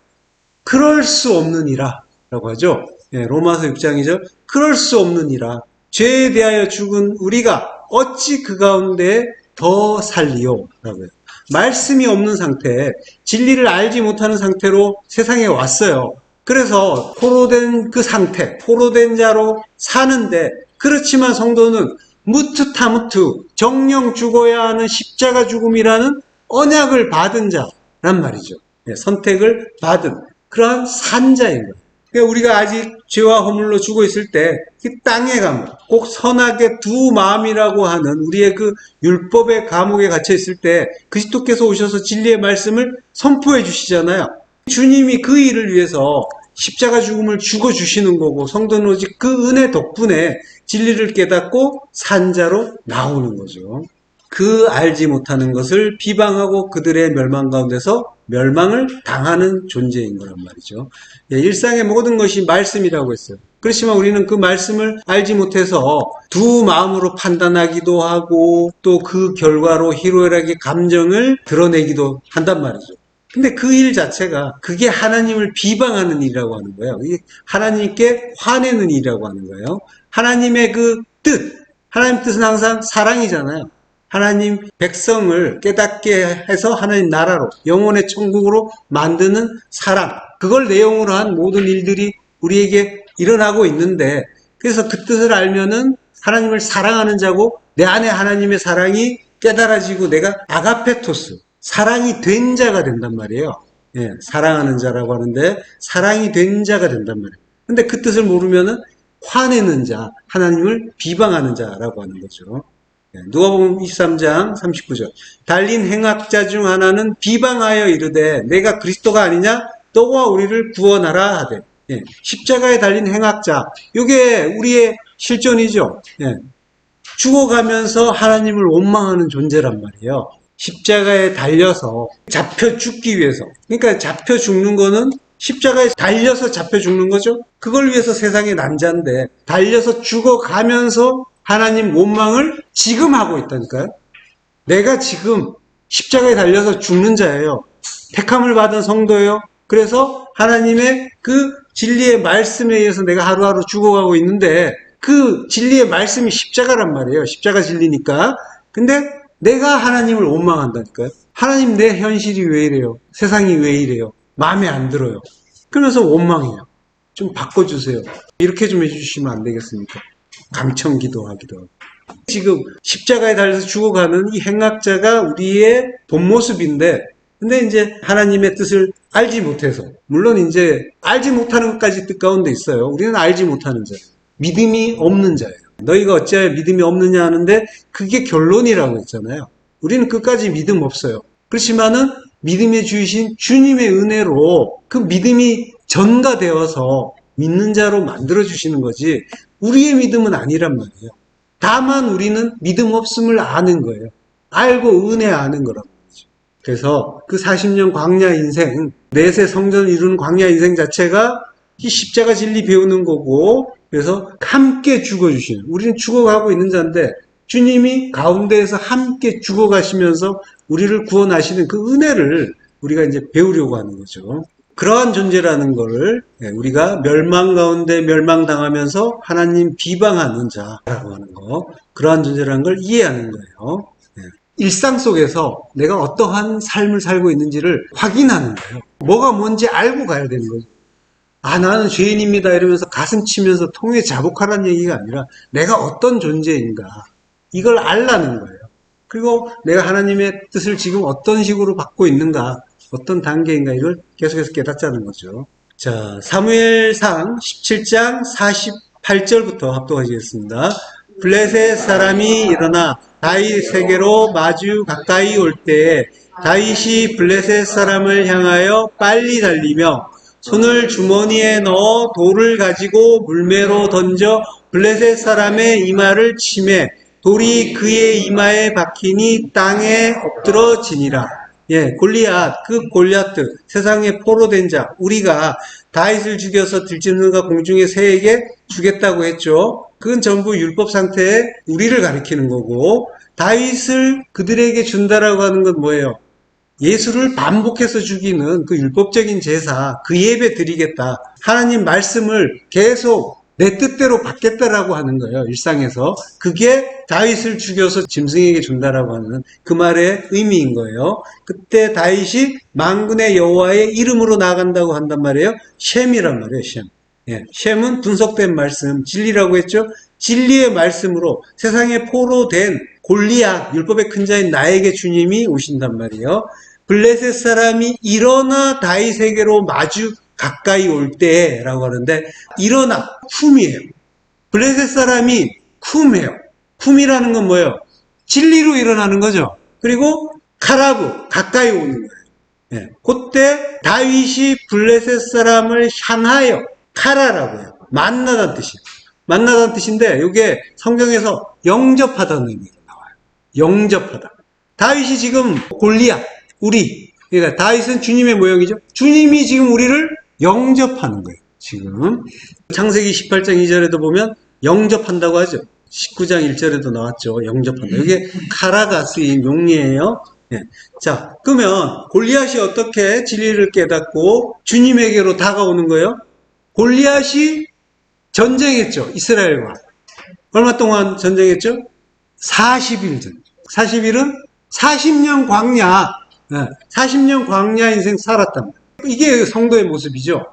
그럴 수 없느니라. 라고 하죠. 예, 로마서 6장이죠. 그럴 수 없느니라. 죄에 대하여 죽은 우리가 어찌 그 가운데 더 살리요? 라고요. 말씀이 없는 상태, 진리를 알지 못하는 상태로 세상에 왔어요. 그래서 포로된 그 상태, 포로된 자로 사는데 그렇지만 성도는 무트타무트, 정령 죽어야 하는 십자가 죽음이라는 언약을 받은 자란 말이죠. 예, 선택을 받은 그러한 산자인 거예요. 그러니까 우리가 아직 죄와 허물로 죽어 있을 때 이 땅의 감옥, 꼭 선악의 두 마음이라고 하는 우리의 그 율법의 감옥에 갇혀 있을 때 그리스도께서 오셔서 진리의 말씀을 선포해 주시잖아요. 주님이 그 일을 위해서 십자가 죽음을 죽어 주시는 거고 성도는 오직 그 은혜 덕분에 진리를 깨닫고 산자로 나오는 거죠. 그 알지 못하는 것을 비방하고 그들의 멸망 가운데서 멸망을 당하는 존재인 거란 말이죠. 예, 일상의 모든 것이 말씀이라고 했어요. 그렇지만 우리는 그 말씀을 알지 못해서 두 마음으로 판단하기도 하고 또 그 결과로 희로애락의 감정을 드러내기도 한단 말이죠. 근데 그 일 자체가 그게 하나님을 비방하는 일이라고 하는 거예요. 이게 하나님께 화내는 일이라고 하는 거예요. 하나님의 그 뜻, 하나님 뜻은 항상 사랑이잖아요. 하나님 백성을 깨닫게 해서 하나님 나라로 영혼의 천국으로 만드는 사랑, 그걸 내용으로 한 모든 일들이 우리에게 일어나고 있는데, 그래서 그 뜻을 알면은 하나님을 사랑하는 자고 내 안에 하나님의 사랑이 깨달아지고 내가 아가페토스, 사랑이 된 자가 된단 말이에요. 예, 사랑하는 자라고 하는데 사랑이 된 자가 된단 말이에요. 근데 그 뜻을 모르면은 화내는 자, 하나님을 비방하는 자라고 하는 거죠. 누가복음 23장 39절. 달린 행악자 중 하나는 비방하여 이르되 내가 그리스도가 아니냐? 너와 우리를 구원하라 하되. 예, 십자가에 달린 행악자. 이게 우리의 실존이죠. 예, 죽어가면서 하나님을 원망하는 존재란 말이에요. 십자가에 달려서 잡혀 죽기 위해서. 그러니까 잡혀 죽는 거는 십자가에 달려서 잡혀 죽는 거죠. 그걸 위해서 세상에 난 자인데 달려서 죽어가면서 하나님 원망을 지금 하고 있다니까요. 내가 지금 십자가에 달려서 죽는 자예요. 택함을 받은 성도예요. 그래서 하나님의 그 진리의 말씀에 의해서 내가 하루하루 죽어가고 있는데 그 진리의 말씀이 십자가란 말이에요. 십자가 진리니까. 근데 내가 하나님을 원망한다니까요. 하나님 내 현실이 왜 이래요? 세상이 왜 이래요? 마음에 안 들어요. 그러면서 원망해요. 좀 바꿔주세요. 이렇게 좀 해주시면 안 되겠습니까? 감청 기도하기도 하고. 지금 십자가에 달려서 죽어가는 이 행악자가 우리의 본 모습인데, 근데 이제 하나님의 뜻을 알지 못해서, 물론 이제 알지 못하는 것까지 뜻 가운데 있어요. 우리는 알지 못하는 자예요. 믿음이 없는 자예요. 너희가 어찌하여 믿음이 없느냐 하는데 그게 결론이라고 했잖아요. 우리는 끝까지 믿음 없어요. 그렇지만은 믿음의 주이신 주님의 은혜로 그 믿음이 전가되어서 믿는 자로 만들어주시는 거지 우리의 믿음은 아니란 말이에요. 다만 우리는 믿음 없음을 아는 거예요. 알고 은혜 아는 거란 말이죠. 그래서 그 40년 광야 인생, 내세 성전을 이루는 광야 인생 자체가 이 십자가 진리 배우는 거고, 그래서 함께 죽어주시는, 우리는 죽어가고 있는 자인데 주님이 가운데에서 함께 죽어가시면서 우리를 구원하시는 그 은혜를 우리가 이제 배우려고 하는 거죠. 그러한 존재라는 거를 우리가 멸망 가운데 멸망당하면서 하나님 비방하는 자라고 하는 거, 그러한 존재라는 걸 이해하는 거예요. 일상 속에서 내가 어떠한 삶을 살고 있는지를 확인하는 거예요. 뭐가 뭔지 알고 가야 되는 거죠. 아, 나는 죄인입니다 이러면서 가슴 치면서 통에 자복하라는 얘기가 아니라 내가 어떤 존재인가 이걸 알라는 거예요. 그리고 내가 하나님의 뜻을 지금 어떤 식으로 받고 있는가, 어떤 단계인가, 이걸 계속해서 깨닫자는 거죠. 자, 사무엘상 17장 48절부터 합독하시겠습니다. 블레셋 사람이 일어나 다윗에게로 마주 가까이 올 때에 다윗이 블레셋 사람을 향하여 빨리 달리며 손을 주머니에 넣어 돌을 가지고 물매로 던져 블레셋 사람의 이마를 치매 돌이 그의 이마에 박히니 땅에 엎드러지니라. 예, 골리앗, 그 골리앗, 세상에 포로된 자, 우리가 다윗을 죽여서 들짐승과 공중의 새에게 주겠다고 했죠. 그건 전부 율법 상태에 우리를 가리키는 거고, 다윗을 그들에게 준다라고 하는 건 뭐예요? 예수를 반복해서 죽이는 그 율법적인 제사, 그 예배 드리겠다. 하나님 말씀을 계속 내 뜻대로 받겠다라고 하는 거예요. 일상에서. 그게 다윗을 죽여서 짐승에게 준다라고 하는 그 말의 의미인 거예요. 그때 다윗이 만군의 여호와의 이름으로 나간다고 한단 말이에요. 셴이란 말이에요. 셴. 예, 셴은 분석된 말씀, 진리라고 했죠. 진리의 말씀으로 세상에 포로된 골리앗, 율법의 큰 자인 나에게 주님이 오신단 말이에요. 블레셋 사람이 일어나 다윗에게로 마주 가까이 올 때라고 하는데, 일어나, 쿰이에요. 블레셋 사람이 쿰이에요. 쿰이라는 건 뭐예요? 진리로 일어나는 거죠. 그리고 카라브, 가까이 오는 거예요. 예, 그때 다윗이 블레셋 사람을 향하여 카라라고 해요. 만나다는 뜻이에요. 만나다는 뜻인데 이게 성경에서 영접하다는 의미로 나와요. 영접하다. 다윗이 지금 골리앗, 우리, 그러니까 다윗은 주님의 모형이죠. 주님이 지금 우리를 영접하는 거예요. 지금 창세기 18장 2절에도 보면 영접한다고 하죠. 19장 1절에도 나왔죠. 영접한다. 이게 카라가 쓰인 용례예요. 네. 자, 그러면 골리앗이 어떻게 진리를 깨닫고 주님에게로 다가오는 거예요? 골리앗이 전쟁했죠. 이스라엘과. 얼마 동안 전쟁했죠? 40일 전. 40일은 40년 광야. 40년 광야 인생 살았답니다. 이게 성도의 모습이죠.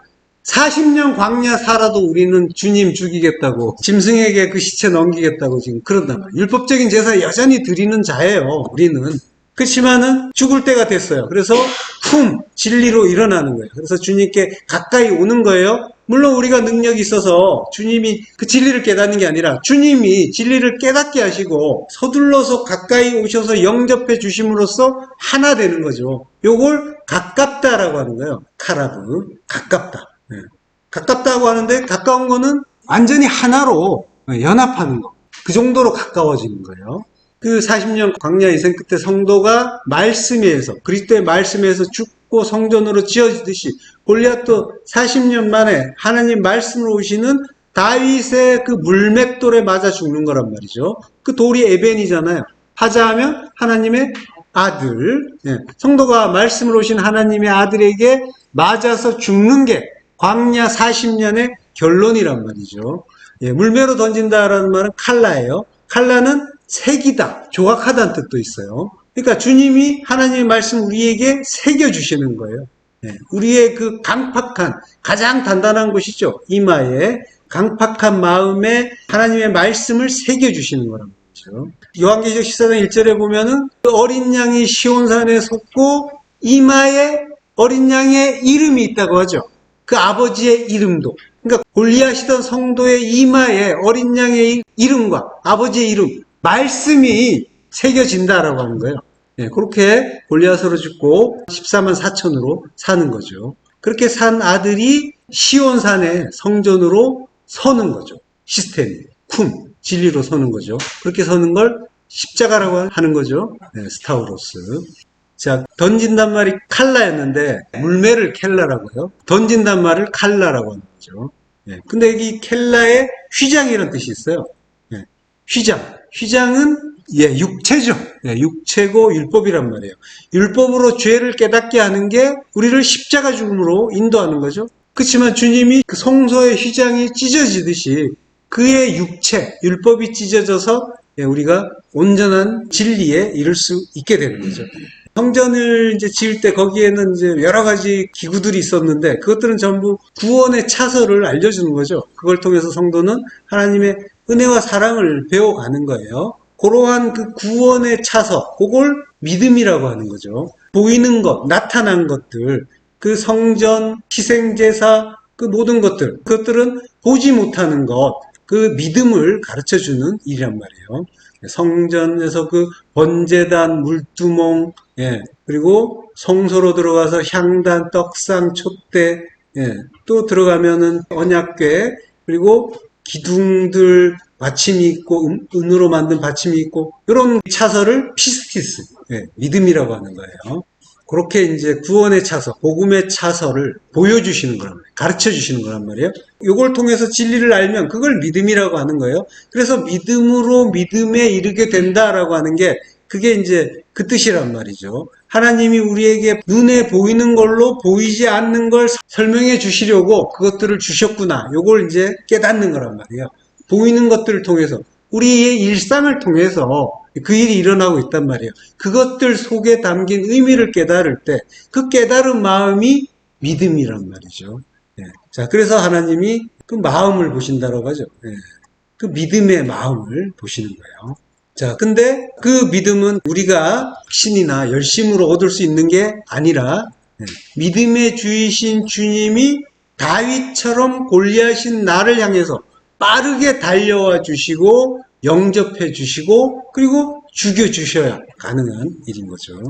40년 광야 살아도 우리는 주님 죽이겠다고, 짐승에게 그 시체 넘기겠다고 지금 그런단 말이에요. 율법적인 제사 여전히 드리는 자예요, 우리는. 그렇지만은 죽을 때가 됐어요. 그래서 진리로 일어나는 거예요. 그래서 주님께 가까이 오는 거예요. 물론 우리가 능력이 있어서 주님이 그 진리를 깨닫는 게 아니라 주님이 진리를 깨닫게 하시고 서둘러서 가까이 오셔서 영접해 주심으로써 하나 되는 거죠. 요걸 가깝다라고 하는 거예요. 카라브. 가깝다. 네. 가깝다고 하는데 가까운 거는 완전히 하나로 연합하는 거. 그 정도로 가까워지는 거예요. 그 40년 광야 인생 끝에 성도가 말씀에서, 그리스도의 말씀에서 죽고 성전으로 지어지듯이 골리앗도 40년 만에 하나님 말씀으로 오시는 다윗의 그 물맷돌에 맞아 죽는 거란 말이죠. 그 돌이 에벤이잖아요. 하자하면 하나님의 아들, 성도가 말씀으로 오신 하나님의 아들에게 맞아서 죽는 게 광야 40년의 결론이란 말이죠. 물매로 던진다라는 말은 칼라예요. 칼라는 새기다, 조각하다는 뜻도 있어요. 그러니까 주님이 하나님의 말씀 우리에게 새겨주시는 거예요. 우리의 그 강팍한, 가장 단단한 곳이죠. 이마에 강팍한 마음에 하나님의 말씀을 새겨주시는 거란 말이죠. 요한계시록 14장 1절에 보면은 그 어린 양이 시온산에 섰고 이마에 어린 양의 이름이 있다고 하죠. 그 아버지의 이름도. 그러니까 골리앗이던 성도의 이마에 어린 양의 이름과 아버지의 이름, 말씀이 새겨진다라고 하는 거예요. 그렇게 골리앗으로 죽고 14만 4천으로 사는 거죠. 그렇게 산 아들이 시온산의 성전으로 서는 거죠. 시스템이. 진리로 서는 거죠. 그렇게 서는 걸 십자가라고 하는 거죠. 스타우로스. 자, 던진단 말이 칼라였는데 물매를 켈라라고 해요. 던진단 말을 칼라라고 하는 거죠. 근데 이 켈라에 휘장이라는 뜻이 있어요. 휘장은 육체죠. 육체고 율법이란 말이에요. 율법으로 죄를 깨닫게 하는 게 우리를 십자가 죽음으로 인도하는 거죠. 그렇지만 주님이 그 성소의 휘장이 찢어지듯이 그의 육체, 율법이 찢어져서 우리가 온전한 진리에 이를 수 있게 되는 거죠. 성전을 이제 지을 때 거기에는 이제 여러 가지 기구들이 있었는데 그것들은 전부 구원의 차서를 알려주는 거죠. 그걸 통해서 성도는 하나님의 은혜와 사랑을 배워가는 거예요. 그러한 그 구원의 차서, 그걸 믿음이라고 하는 거죠. 보이는 것, 나타난 것들, 그 성전, 희생제사, 그 모든 것들, 그것들은 보지 못하는 것, 그 믿음을 가르쳐주는 일이란 말이에요. 성전에서 그 번제단, 물두멍, 그리고 성소로 들어가서 향단, 떡상, 촛대, 또 들어가면은 언약궤, 그리고 기둥들, 받침이 있고, 은으로 만든 받침이 있고, 이런 차서를 피스티스, 믿음이라고 하는 거예요. 그렇게 이제 구원의 차서, 복음의 차서를 보여주시는 거란 말이에요. 가르쳐 주시는 거란 말이에요. 이걸 통해서 진리를 알면 그걸 믿음이라고 하는 거예요. 그래서 믿음으로 믿음에 이르게 된다라고 하는 게 그게 이제 그 뜻이란 말이죠. 하나님이 우리에게 눈에 보이는 걸로 보이지 않는 걸 설명해 주시려고 그것들을 주셨구나. 요걸 이제 깨닫는 거란 말이에요. 보이는 것들을 통해서 우리의 일상을 통해서 그 일이 일어나고 있단 말이에요. 그것들 속에 담긴 의미를 깨달을 때 그 깨달은 마음이 믿음이란 말이죠. 자, 그래서 하나님이 그 마음을 보신다라고 하죠. 그 믿음의 마음을 보시는 거예요. 자, 근데 그 믿음은 우리가 신이나 열심으로 얻을 수 있는 게 아니라 믿음의 주이신 주님이 다윗처럼 골리앗인 나를 향해서 빠르게 달려와 주시고 영접해 주시고 그리고 죽여 주셔야 가능한 일인 거죠.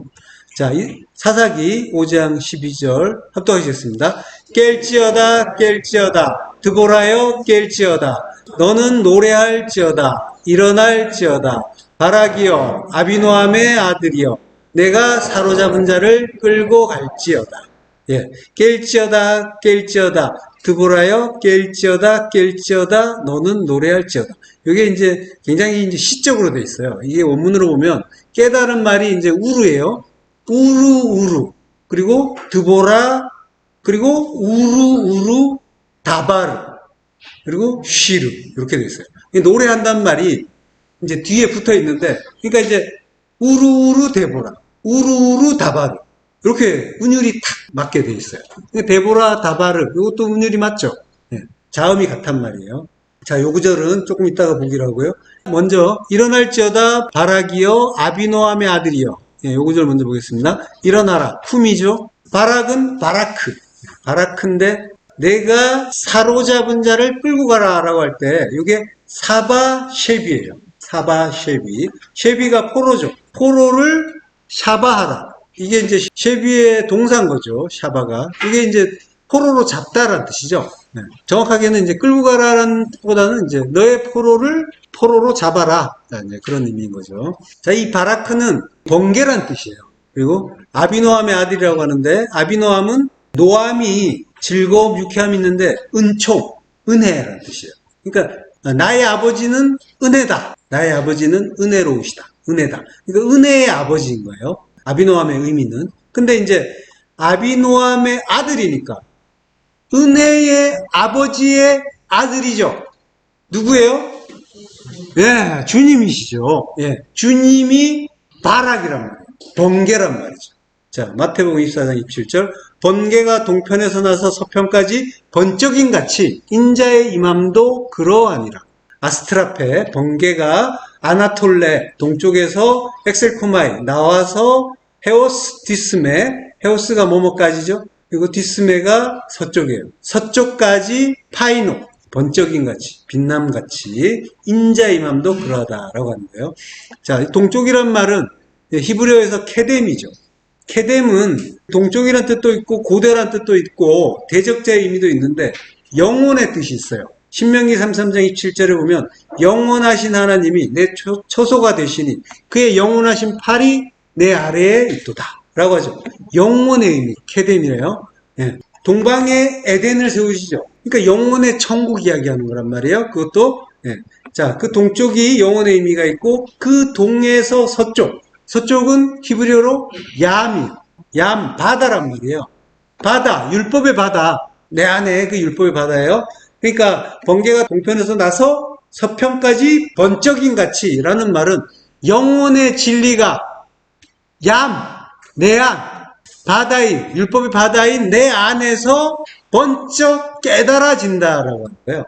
자, 사사기 5장 12절 합독하시겠습니다. 깰지어다 깰지어다 드보라여 깰지어다 너는 노래할지어다 일어날지어다 바락이여 아비노함의 아들이여 내가 사로잡은 자를 끌고 갈지어다. 예, 깰지어다 드보라여 깰지어다 너는 노래할지어다. 이게 이제 굉장히 이제 시적으로 돼 있어요. 이게 원문으로 보면 깨달은 말이 이제 우르예요. 우르 그리고 드보라 그리고 우르 다바르 그리고 쉬르 이렇게 돼 있어요. 노래한다는 말이 이제 뒤에 붙어 있는데, 그러니까 이제 우르 데보라, 우르 다바르 이렇게 운율이 탁 맞게 돼 있어요. 데보라 다바르 이것도 운율이 맞죠? 네. 자음이 같단 말이에요. 자, 요 구절은 조금 이따가 보기로 하고요. 먼저 일어날지어다 바락이여 아비노함의 아들이여. 예, 요 구절 먼저 보겠습니다. 일어나라 쿰이죠. 바락은 바라크인데 내가 사로잡은 자를 끌고 가라 라고 할 때 이게 사바 쉐비예요. 사바 쉐비. 쉐비가 포로죠. 포로를 샤바하라. 이게 이제 쉐비의 동사인 거죠. 샤바가. 이게 이제 포로로 잡다라는 뜻이죠. 네. 정확하게는 이제 끌고 가라는 뜻보다는 이제 너의 포로를 포로로 잡아라. 이제 그런 의미인 거죠. 자, 이 바라크는 번개란 뜻이에요. 그리고 아비노함의 아들이라고 하는데 아비노함은 노함이 즐거움, 유쾌함이 있는데 은총, 은혜라는 뜻이에요. 그러니까 나의 아버지는 은혜다. 나의 아버지는 은혜로우시다. 은혜다. 그러니까 은혜의 아버지인 거예요. 아비노함의 의미는. 근데 이제 아비노함의 아들이니까 은혜의 아버지의 아들이죠. 누구예요? 예, 주님이시죠. 예, 주님이 바락이란 말이에요. 번개란 말이죠. 자, 마태복음 24장 27절 번개가 동편에서 나서 서편까지 번쩍인 같이 인자의 임함도 그러하니라. 아스트라페 번개가 아나톨레 동쪽에서 엑셀코마이 나와서 헤오스 디스메 헤오스가 뭐뭐까지죠? 그리고 디스메가 서쪽이에요. 서쪽까지 파이노 번쩍인 같이 빛남같이 인자의 임함도 그러하다라고 하는 거예요. 자, 동쪽이란 말은 히브리어에서 케뎀이죠. 케뎀은 동쪽이란 뜻도 있고 고대란 뜻도 있고 대적자의 의미도 있는데 영원의 뜻이 있어요. 신명기 33장 27절에 보면 영원하신 하나님이 내 처소가 되시니 그의 영원하신 팔이 내 아래에 있도다 라고 하죠. 영원의 의미 케뎀이래요. 예. 동방에 에덴을 세우시죠. 그러니까 영원의 천국 이야기하는 거란 말이에요. 그것도 예. 자, 그 동쪽이 영원의 의미가 있고 그 동에서 서쪽은 히브리어로 얌, 바다란 말이에요. 바다, 율법의 바다. 내 안에 그 율법의 바다예요. 그러니까 번개가 동편에서 나서 서편까지 번쩍인 같이 라는 말은 영혼의 진리가 내 안, 바다인, 율법의 바다인 내 안에서 번쩍 깨달아진다라고 하는 거예요.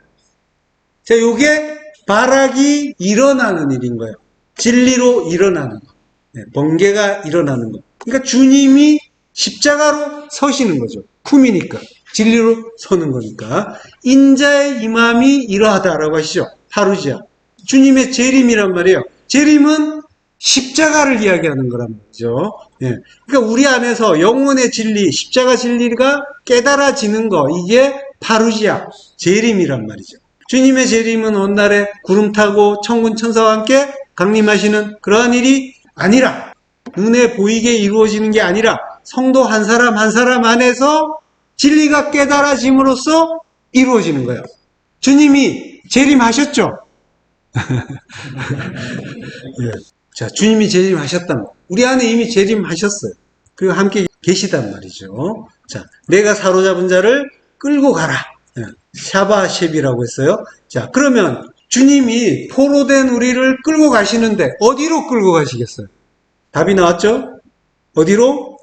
자, 요게 바락이 일어나는 일인 거예요. 진리로 일어나는 거. 네, 번개가 일어나는 거. 그러니까 주님이 십자가로 서시는 거죠. 쿰이니까. 진리로 서는 거니까. 인자의 임함이 이러하다라고 하시죠. 파루지아. 주님의 재림이란 말이에요. 재림은 십자가를 이야기하는 거란 말이죠. 예. 그러니까 우리 안에서 영혼의 진리, 십자가 진리가 깨달아지는 거, 이게 파루지아, 재림이란 말이죠. 주님의 재림은 어느 날에 구름 타고 천군 천사와 함께 강림하시는 그러한 일이 아니라, 눈에 보이게 이루어지는 게 아니라 성도 한 사람 한 사람 안에서 진리가 깨달아짐으로써 이루어지는 거예요. 주님이 재림하셨죠? 예. 자, 주님이 재림하셨단 말이에요. 우리 안에 이미 재림하셨어요. 그리고 함께 계시단 말이죠. 자, 내가 사로잡은 자를 끌고 가라. 예. 샤바셰비라고 했어요. 자, 그러면 주님이 포로된 우리를 끌고 가시는데 어디로 끌고 가시겠어요? 답이 나왔죠? 어디로?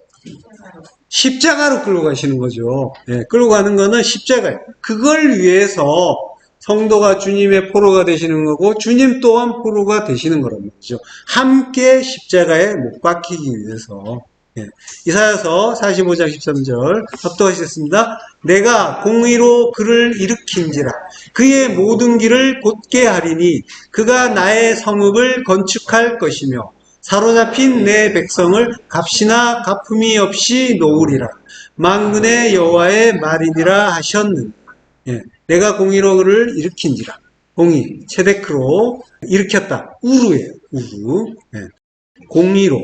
십자가로 끌고 가시는 거죠. 예, 끌고 가는 거는 십자가예요. 그걸 위해서 성도가 주님의 포로가 되시는 거고 주님 또한 포로가 되시는 거란 말이죠. 함께 십자가에 못 박히기 위해서. 예, 이사야서 45장 13절 합독하시겠습니다. 내가 공의로 그를 일으킨지라 그의 모든 길을 곧게 하리니 그가 나의 성읍을 건축할 것이며 사로잡힌 내 백성을 값이나 갚음이 없이 놓으리라. 만군의 여호와의 말이니라 하셨느니라. 예, 내가 공의로 그를 일으킨지라. 공의, 체데크로 일으켰다. 우루예요. 우루. 예. 공의로,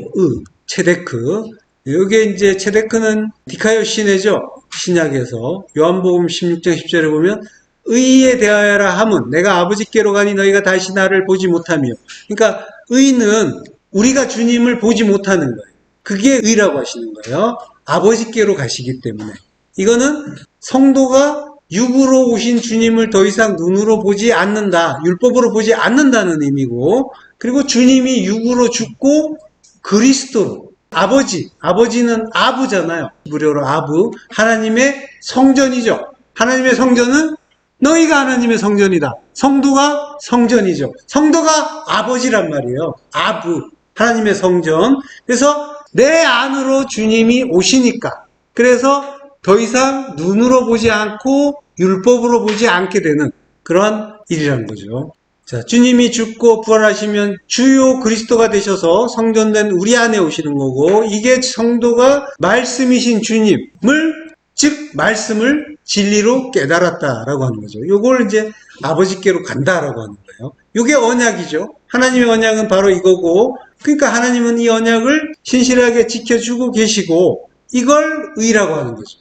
체데크. 여기에 이제 체데크는 디카요 시내죠. 신약에서. 요한복음 16장 10절에 보면 의에 대하여라 함은 내가 아버지께로 가니 너희가 다시 나를 보지 못하며. 그러니까 의는 우리가 주님을 보지 못하는 거예요. 그게 의라고 하시는 거예요. 아버지께로 가시기 때문에. 이거는 성도가 육으로 오신 주님을 더 이상 눈으로 보지 않는다. 율법으로 보지 않는다는 의미고, 그리고 주님이 육으로 죽고 그리스도로 아버지는 아부잖아요. 무료로 아부, 하나님의 성전이죠. 하나님의 성전은 너희가 하나님의 성전이다. 성도가 성전이죠. 성도가 아버지란 말이에요. 아부, 하나님의 성전. 그래서 내 안으로 주님이 오시니까, 그래서 더 이상 눈으로 보지 않고 율법으로 보지 않게 되는 그러한 일이라는 거죠. 자, 주님이 죽고 부활하시면 주요 그리스도가 되셔서 성전된 우리 안에 오시는 거고, 이게 성도가 말씀이신 주님을, 즉 말씀을 진리로 깨달았다라고 하는 거죠. 요걸 이제 아버지께로 간다라고 하는 거예요. 요게 언약이죠. 하나님의 언약은 바로 이거고, 그러니까 하나님은 이 언약을 신실하게 지켜주고 계시고, 이걸 의라고 하는 거죠.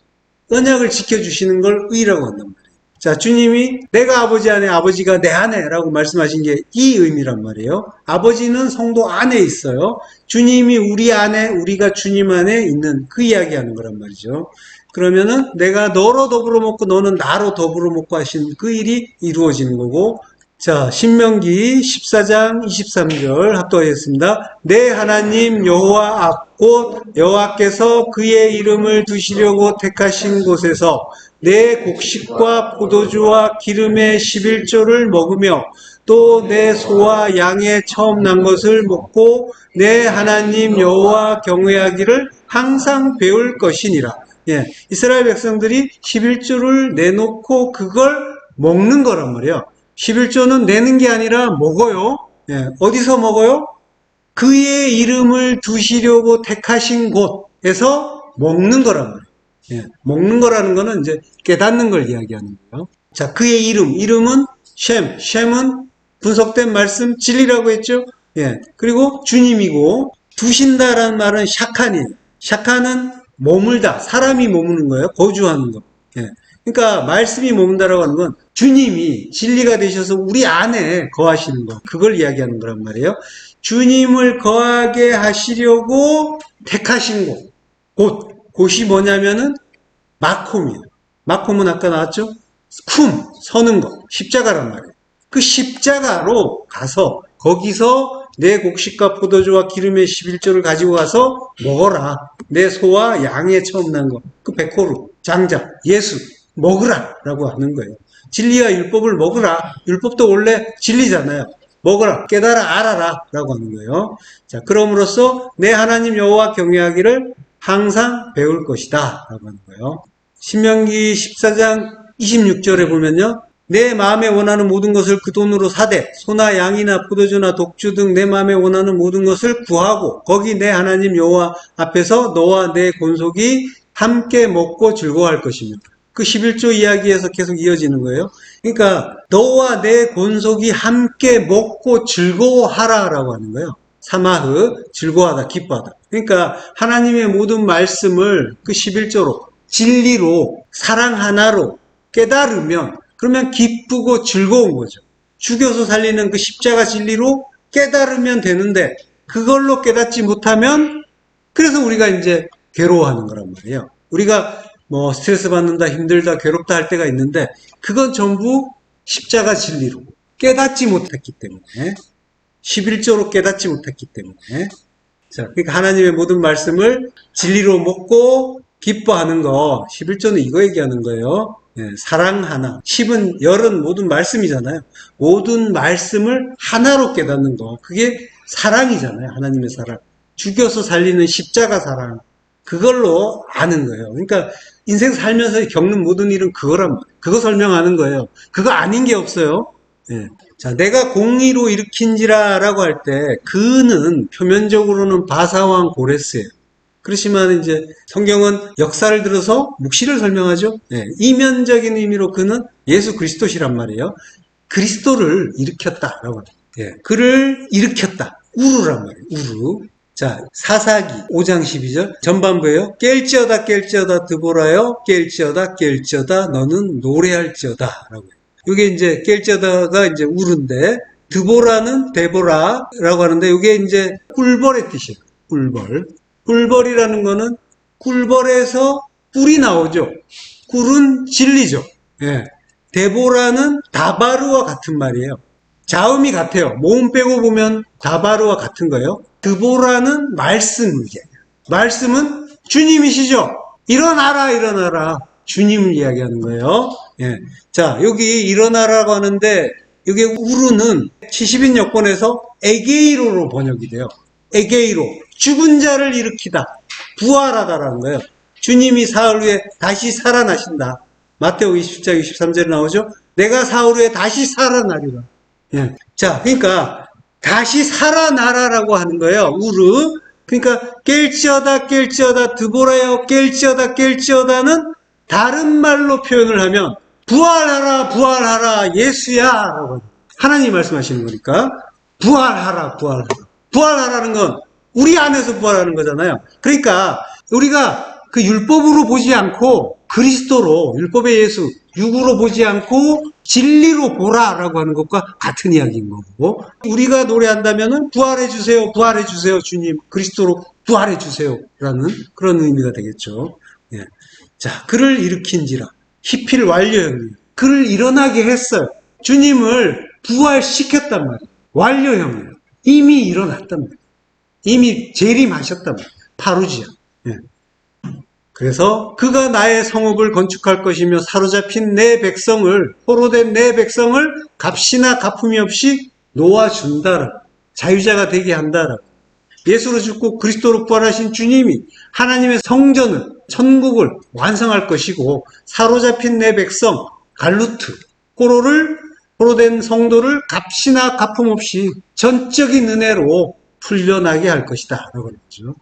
언약을 지켜주시는 걸 의라고 한단 말이에요. 자, 주님이 내가 아버지 안에, 아버지가 내 안에 라고 말씀하신 게 이 의미란 말이에요. 아버지는 성도 안에 있어요. 주님이 우리 안에, 우리가 주님 안에 있는 그 이야기하는 거란 말이죠. 그러면은 내가 너로 더불어 먹고 너는 나로 더불어 먹고 하신 그 일이 이루어지는 거고, 자, 신명기 14장 23절 합독하겠습니다. 내 하나님 여호와 앞 곧 여호와께서 그의 이름을 두시려고 택하신 곳에서 내 곡식과 포도주와 기름의 11조를 먹으며 또 내 소와 양의 처음 난 것을 먹고 내 하나님 여호와 경외하기를 항상 배울 것이니라. 예, 이스라엘 백성들이 11조를 내놓고 그걸 먹는 거란 말이에요. 11조는 내는 게 아니라 먹어요. 예, 어디서 먹어요? 그의 이름을 두시려고 택하신 곳에서 먹는 거란 말이에요. 예, 먹는 거라는 거는 이제 깨닫는 걸 이야기하는 거예요. 자, 그의 이름은 셴은 분석된 말씀 진리라고 했죠. 예, 그리고 주님이고, 두신다라는 말은 샤칸이에요. 샤칸은 머물다, 사람이 머무는 거예요. 거주하는 거. 예. 그러니까 말씀이 머문다라고 하는 건 주님이 진리가 되셔서 우리 안에 거하시는 거, 그걸 이야기하는 거란 말이에요. 주님을 거하게 하시려고 택하신 곳이 뭐냐면은 마콤이에요. 마콤은 아까 나왔죠? 서는 거, 십자가란 말이에요. 그 십자가로 가서 거기서 내 곡식과 포도주와 기름의 11조를 가지고 가서 먹어라. 내 소와 양의 처음 난 거, 그 백호루, 장작, 예수 먹으라 라고 하는 거예요. 진리와 율법을 먹으라. 율법도 원래 진리잖아요. 먹으라, 깨달아, 알아라 라고 하는 거예요. 자, 그럼으로써 내 하나님 여호와 경외하기를 항상 배울 것이다 라고 하는 거예요. 신명기 14장 26절에 보면요, 내 마음에 원하는 모든 것을 그 돈으로 사되 소나 양이나 포도주나 독주 등 내 마음에 원하는 모든 것을 구하고 거기 내 하나님 여호와 앞에서 너와 내 권속이 함께 먹고 즐거워할 것이며, 그 11조 이야기에서 계속 이어지는 거예요. 그러니까 너와 내 권속이 함께 먹고 즐거워하라 라고 하는 거예요. 사마흐, 즐거워하다, 기뻐하다. 그러니까 하나님의 모든 말씀을 그 11조로 진리로 사랑 하나로 깨달으면, 그러면 기쁘고 즐거운 거죠. 죽여서 살리는 그 십자가 진리로 깨달으면 되는데, 그걸로 깨닫지 못하면, 그래서 우리가 이제 괴로워하는 거란 말이에요. 우리가 뭐 스트레스 받는다, 힘들다, 괴롭다 할 때가 있는데, 그건 전부 십자가 진리로 깨닫지 못했기 때문에, 11조로 깨닫지 못했기 때문에. 자, 그러니까 하나님의 모든 말씀을 진리로 먹고 기뻐하는 거, 11조는 이거 얘기하는 거예요. 예, 사랑 하나. 10은 열은 모든 말씀이잖아요. 모든 말씀을 하나로 깨닫는 거. 그게 사랑이잖아요. 하나님의 사랑. 죽여서 살리는 십자가 사랑. 그걸로 아는 거예요. 그러니까 인생 살면서 겪는 모든 일은 그거란 말이에요. 그거 설명하는 거예요. 그거 아닌 게 없어요. 예. 자, 내가 공의로 일으킨지라 라고 할 때, 그는 표면적으로는 바사왕 고레스예요. 그렇지만 이제 성경은 역사를 들어서 묵시를 설명하죠. 예. 이면적인 의미로 그는 예수 그리스도시란 말이에요. 그리스도를 일으켰다라고 합니다. 예. 그를 일으켰다. 우르란 말이에요. 우르. 자, 사사기 5장 12절 전반부예요. 깰지어다 드보라여 깰지어다 너는 노래할지어다 라고 해요. 이게 이제 깰지어다가 이제 우르인데 드보라는 데보라라고 하는데 이게 이제 꿀벌의 뜻이에요. 꿀벌. 꿀벌이라는 거는 꿀벌에서 꿀이 나오죠. 꿀은 진리죠. 예. 데보라는 다바르와 같은 말이에요. 자음이 같아요. 모음 빼고 보면 다바르와 같은 거예요. 드보라는 말씀을 이야기해요. 말씀은 주님이시죠. 일어나라. 주님을 이야기하는 거예요. 예. 자, 여기 일어나라고 하는데 이게 우르는 70인 여권에서 에게이로로 번역이 돼요. 에게이로. 죽은 자를 일으키다. 부활하다라는 거예요. 주님이 사흘 후에 다시 살아나신다. 마태오 20장 23절에 나오죠. 내가 사흘 후에 다시 살아나리라. 예. 자, 그러니까 다시 살아나라라고 하는 거예요. 우르. 그러니까 깰지어다 드보라여 깰지어다는 다른 말로 표현을 하면 부활하라 예수야 라고 하나님이 말씀하시는 거니까 부활하라. 부활하라는 건 우리 안에서 부활하는 거잖아요. 그러니까 우리가 그 율법으로 보지 않고 그리스도로, 율법의 예수, 육으로 보지 않고 진리로 보라라고 하는 것과 같은 이야기인 거고, 우리가 노래한다면은 부활해주세요, 주님, 그리스도로 부활해주세요라는 그런 의미가 되겠죠. 예. 자, 그를 일으킨지라. 히필 완료형이에요. 그를 일어나게 했어요. 주님을 부활시켰단 말이에요. 완료형이에요. 이미 일어났단 말이에요. 이미 재림하셨단 말이에요. 파루지아. 예. 그래서 그가 나의 성읍을 건축할 것이며 사로잡힌 내 백성을, 포로된 내 백성을 값이나 갚음이 없이 놓아준다라. 자유자가 되게 한다라. 예수로 죽고 그리스도로 부활하신 주님이 하나님의 성전을, 천국을 완성할 것이고, 사로잡힌 내 백성 갈루트, 포로된 성도를 값이나 갚음 없이 전적인 은혜로 풀려나게 할 것이다 라고 하죠.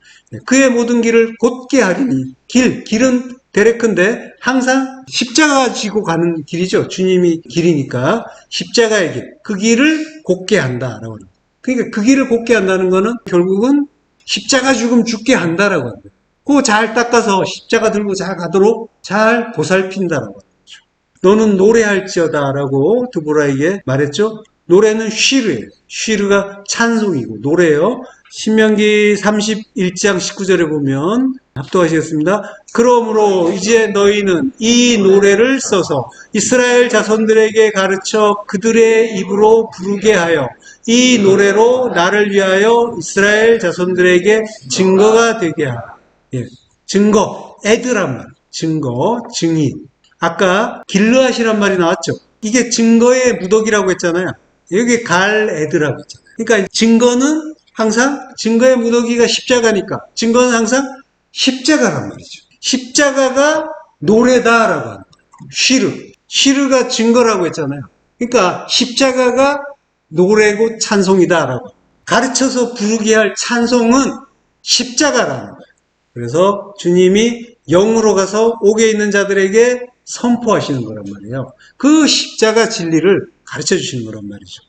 그의 모든 길을 곧게 하리니, 길은 데레크인데 항상 십자가 지고 가는 길이죠. 주님이 길이니까 십자가의 길, 그 길을 곧게 한다라고 합니다. 그러니까 그 길을 곧게 한다는 거는 결국은 십자가 죽음 죽게 한다라고 합니다. 그거 잘 닦아서 십자가 들고 잘 가도록 잘 보살핀다라고 하죠. 너는 노래할지어다라고 드보라에게 말했죠. 노래는 쉬르예요. 쉬르가 찬송이고 노래예요. 신명기 31장 19절에 보면 합독하시겠습니다. 그러므로 이제 너희는 이 노래를 써서 이스라엘 자손들에게 가르쳐 그들의 입으로 부르게 하여 이 노래로 나를 위하여 이스라엘 자손들에게 증거가 되게 하라. 예, 증거, 에드란 말, 증거, 증인. 아까 길르앗이란 말이 나왔죠. 이게 증거의 무더기라고 했잖아요. 여기 갈에드라고 했잖아요. 그러니까 증거는 항상 증거의 무더기가 십자가니까 증거는 항상 십자가란 말이죠. 십자가가 노래다라고 하는 거예요. 쉬르가 증거라고 했잖아요. 그러니까 십자가가 노래고 찬송이다라고. 가르쳐서 부르게 할 찬송은 십자가라는 거예요. 그래서 주님이 영으로 가서 옥에 있는 자들에게 선포하시는 거란 말이에요. 그 십자가 진리를 가르쳐 주시는 거란 말이죠.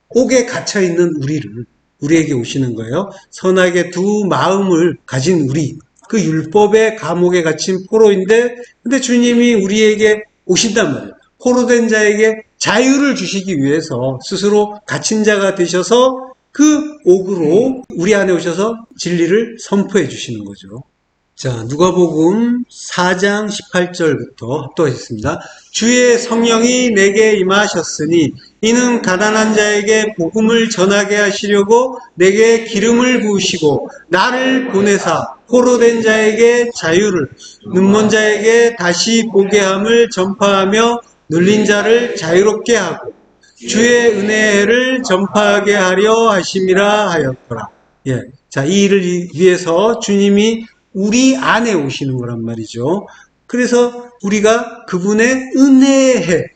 옥에 갇혀 있는 우리에게 오시는 거예요. 선하게 두 마음을 가진 우리, 그 율법의 감옥에 갇힌 포로인데, 근데 주님이 우리에게 오신단 말이에요. 포로된 자에게 자유를 주시기 위해서 스스로 갇힌 자가 되셔서 그 옥으로 우리 안에 오셔서 진리를 선포해 주시는 거죠. 자, 누가복음 4장 18절부터 합독하겠습니다. 주의 성령이 내게 임하셨으니 이는 가난한 자에게 복음을 전하게 하시려고 내게 기름을 부으시고 나를 보내사 포로된 자에게 자유를, 눈먼 자에게 다시 보게 함을 전파하며 눌린 자를 자유롭게 하고 주의 은혜를 전파하게 하려 하심이라 하였더라. 예. 자, 이 일을 위해서 주님이 우리 안에 오시는 거란 말이죠. 그래서 우리가 그분의 은혜를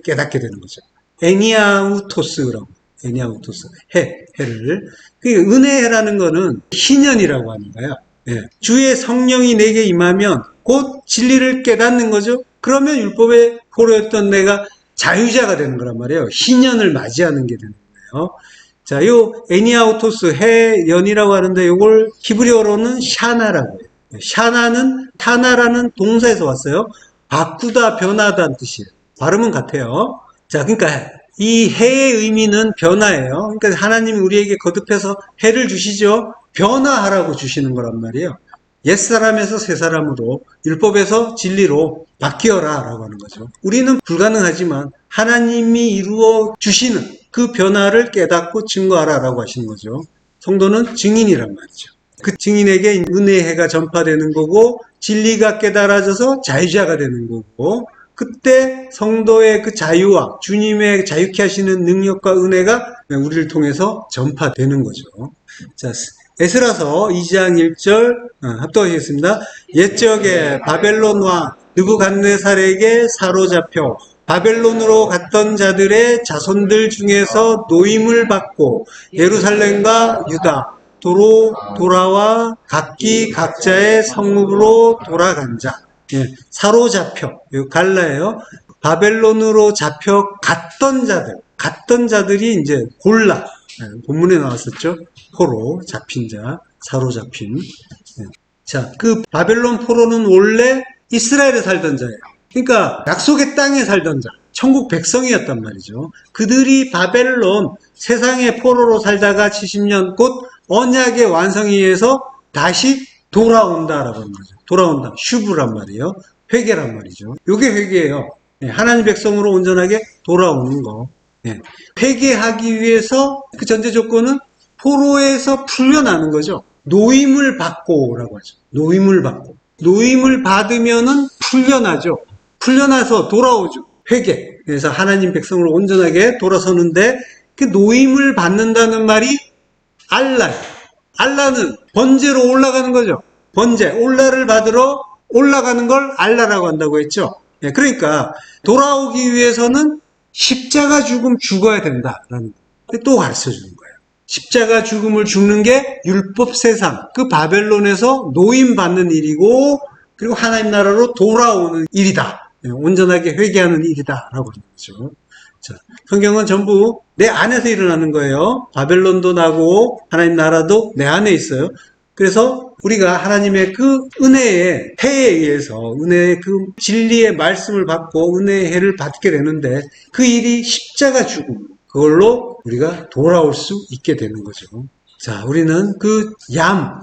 깨닫게 되는 거죠. 에니아우토스라고. 에니아우토스. 해를. 그러니까 은혜라는 거는 희년이라고 하는 거예요. 예. 주의 성령이 내게 임하면 곧 진리를 깨닫는 거죠. 그러면 율법의 포로였던 내가 자유자가 되는 거란 말이에요. 희년을 맞이하는 게 되는 거예요. 자, 요 에니아우토스 해연이라고 하는데 요걸 히브리어로는 샤나라고 해요. 샤나는 타나라는 동사에서 왔어요. 바꾸다, 변하다는 뜻이에요. 발음은 같아요. 자, 그러니까 이 해의 의미는 변화예요. 그러니까 하나님이 우리에게 거듭해서 해를 주시죠. 변화하라고 주시는 거란 말이에요. 옛사람에서 새사람으로, 율법에서 진리로 바뀌어라 라고 하는 거죠. 우리는 불가능하지만 하나님이 이루어 주시는 그 변화를 깨닫고 증거하라 라고 하시는 거죠. 성도는 증인이란 말이죠. 그 증인에게 은혜의 해가 전파되는 거고, 진리가 깨달아져서 자유자가 되는 거고, 그때 성도의 그 자유와 주님의 자유케 하시는 능력과 은혜가 우리를 통해서 전파되는 거죠. 자, 에스라서 2장 1절 합독하시겠습니다. 옛적에 바벨론 왕 느부갓네살에게 사로잡혀 바벨론으로 갔던 자들의 자손들 중에서 노임을 받고 예루살렘과 유다 도로 돌아와 각기 각자의 성읍으로 돌아간 자. 예, 사로잡혀, 이거 갈라예요. 바벨론으로 잡혀 갔던 자들이 이제 골라. 예, 본문에 나왔었죠. 포로, 잡힌 자, 사로잡힌. 예. 자, 그 바벨론 포로는 원래 이스라엘에 살던 자예요. 그러니까 약속의 땅에 살던 자, 천국 백성이었단 말이죠. 그들이 바벨론 세상의 포로로 살다가 70년 곧 언약의 완성에 의해서 다시 돌아온다라고 하는 거죠. 돌아온다. 슈브란 말이에요. 회개란 말이죠. 이게 회개예요. 하나님 백성으로 온전하게 돌아오는 거. 회개하기 위해서 그 전제 조건은 포로에서 풀려나는 거죠. 노임을 받고라고 하죠. 노임을 받고. 노임을 받으면은 풀려나죠. 풀려나서 돌아오죠. 회개. 그래서 하나님 백성으로 온전하게 돌아서는데 그 노임을 받는다는 말이 알라예요. 알라는 번제로 올라가는 거죠. 번제, 올라를 받으러 올라가는 걸 알라라고 한다고 했죠. 그러니까 돌아오기 위해서는 십자가 죽음 죽어야 된다라는 또 가르쳐 주는 거예요. 십자가 죽음을 죽는 게 율법 세상, 그 바벨론에서 노임받는 일이고 그리고 하나님 나라로 돌아오는 일이다. 온전하게 회개하는 일이다라고 하는 거죠. 자, 성경은 전부 내 안에서 일어나는 거예요. 바벨론도 나고 하나님 나라도 내 안에 있어요. 그래서 우리가 하나님의 그 은혜의 해에 의해서 은혜의 그 진리의 말씀을 받고 은혜의 해를 받게 되는데 그 일이 십자가 죽음, 그걸로 우리가 돌아올 수 있게 되는 거죠. 자, 우리는 그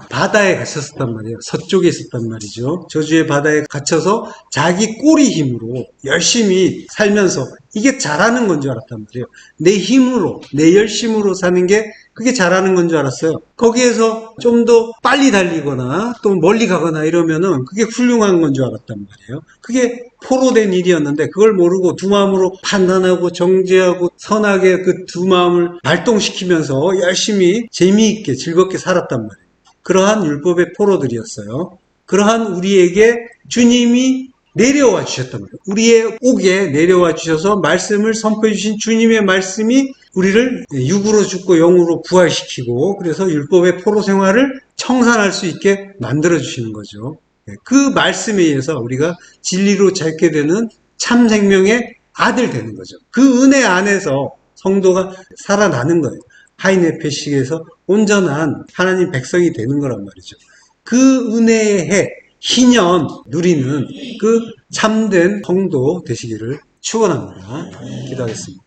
바다에 갇혔었단 말이에요. 서쪽에 있었단 말이죠. 저주의 바다에 갇혀서 자기 꼬리 힘으로 열심히 살면서 이게 잘하는 건 줄 알았단 말이에요. 내 힘으로, 내 열심으로 사는 게 그게 잘하는 건 줄 알았어요. 거기에서 좀 더 빨리 달리거나 또 멀리 가거나 이러면은 그게 훌륭한 건 줄 알았단 말이에요. 그게 포로된 일이었는데 그걸 모르고 두 마음으로 판단하고 정죄하고 선하게 그 두 마음을 발동시키면서 열심히 재미있게 즐겁게 살았단 말이에요. 그러한 율법의 포로들이었어요. 그러한 우리에게 주님이 내려와 주셨단 말이에요. 우리의 옥에 내려와 주셔서 말씀을 선포해 주신 주님의 말씀이 우리를 육으로 죽고 영으로 부활시키고 그래서 율법의 포로 생활을 청산할 수 있게 만들어 주시는 거죠. 그 말씀에 의해서 우리가 진리로 살게 되는 참 생명의 아들 되는 거죠. 그 은혜 안에서 성도가 살아나는 거예요. 하이네페식에서 온전한 하나님 백성이 되는 거란 말이죠. 그 은혜의 해, 희년 누리는 그 참된 성도 되시기를 축원합니다. 기도하겠습니다.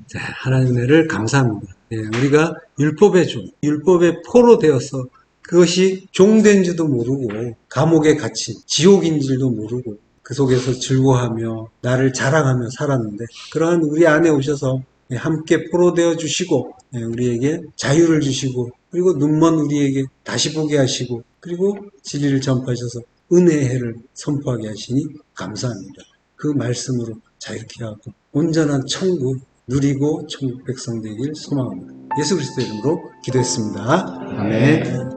자, 하나님 은혜를 감사합니다. 우리가 율법의 종, 율법의 포로 되어서 그것이 종된 줄도 모르고 감옥에 갇힌 지옥인 줄도 모르고 그 속에서 즐거워하며 나를 자랑하며 살았는데 그러한 우리 안에 오셔서 함께 포로되어 주시고 우리에게 자유를 주시고 그리고 눈먼 우리에게 다시 보게 하시고 그리고 진리를 전파하셔서 은혜의 해를 선포하게 하시니 감사합니다. 그 말씀으로 자유케 하고 온전한 천국 누리고 천국 백성 되길 소망합니다. 예수 그리스도의 이름으로 기도했습니다. 아멘.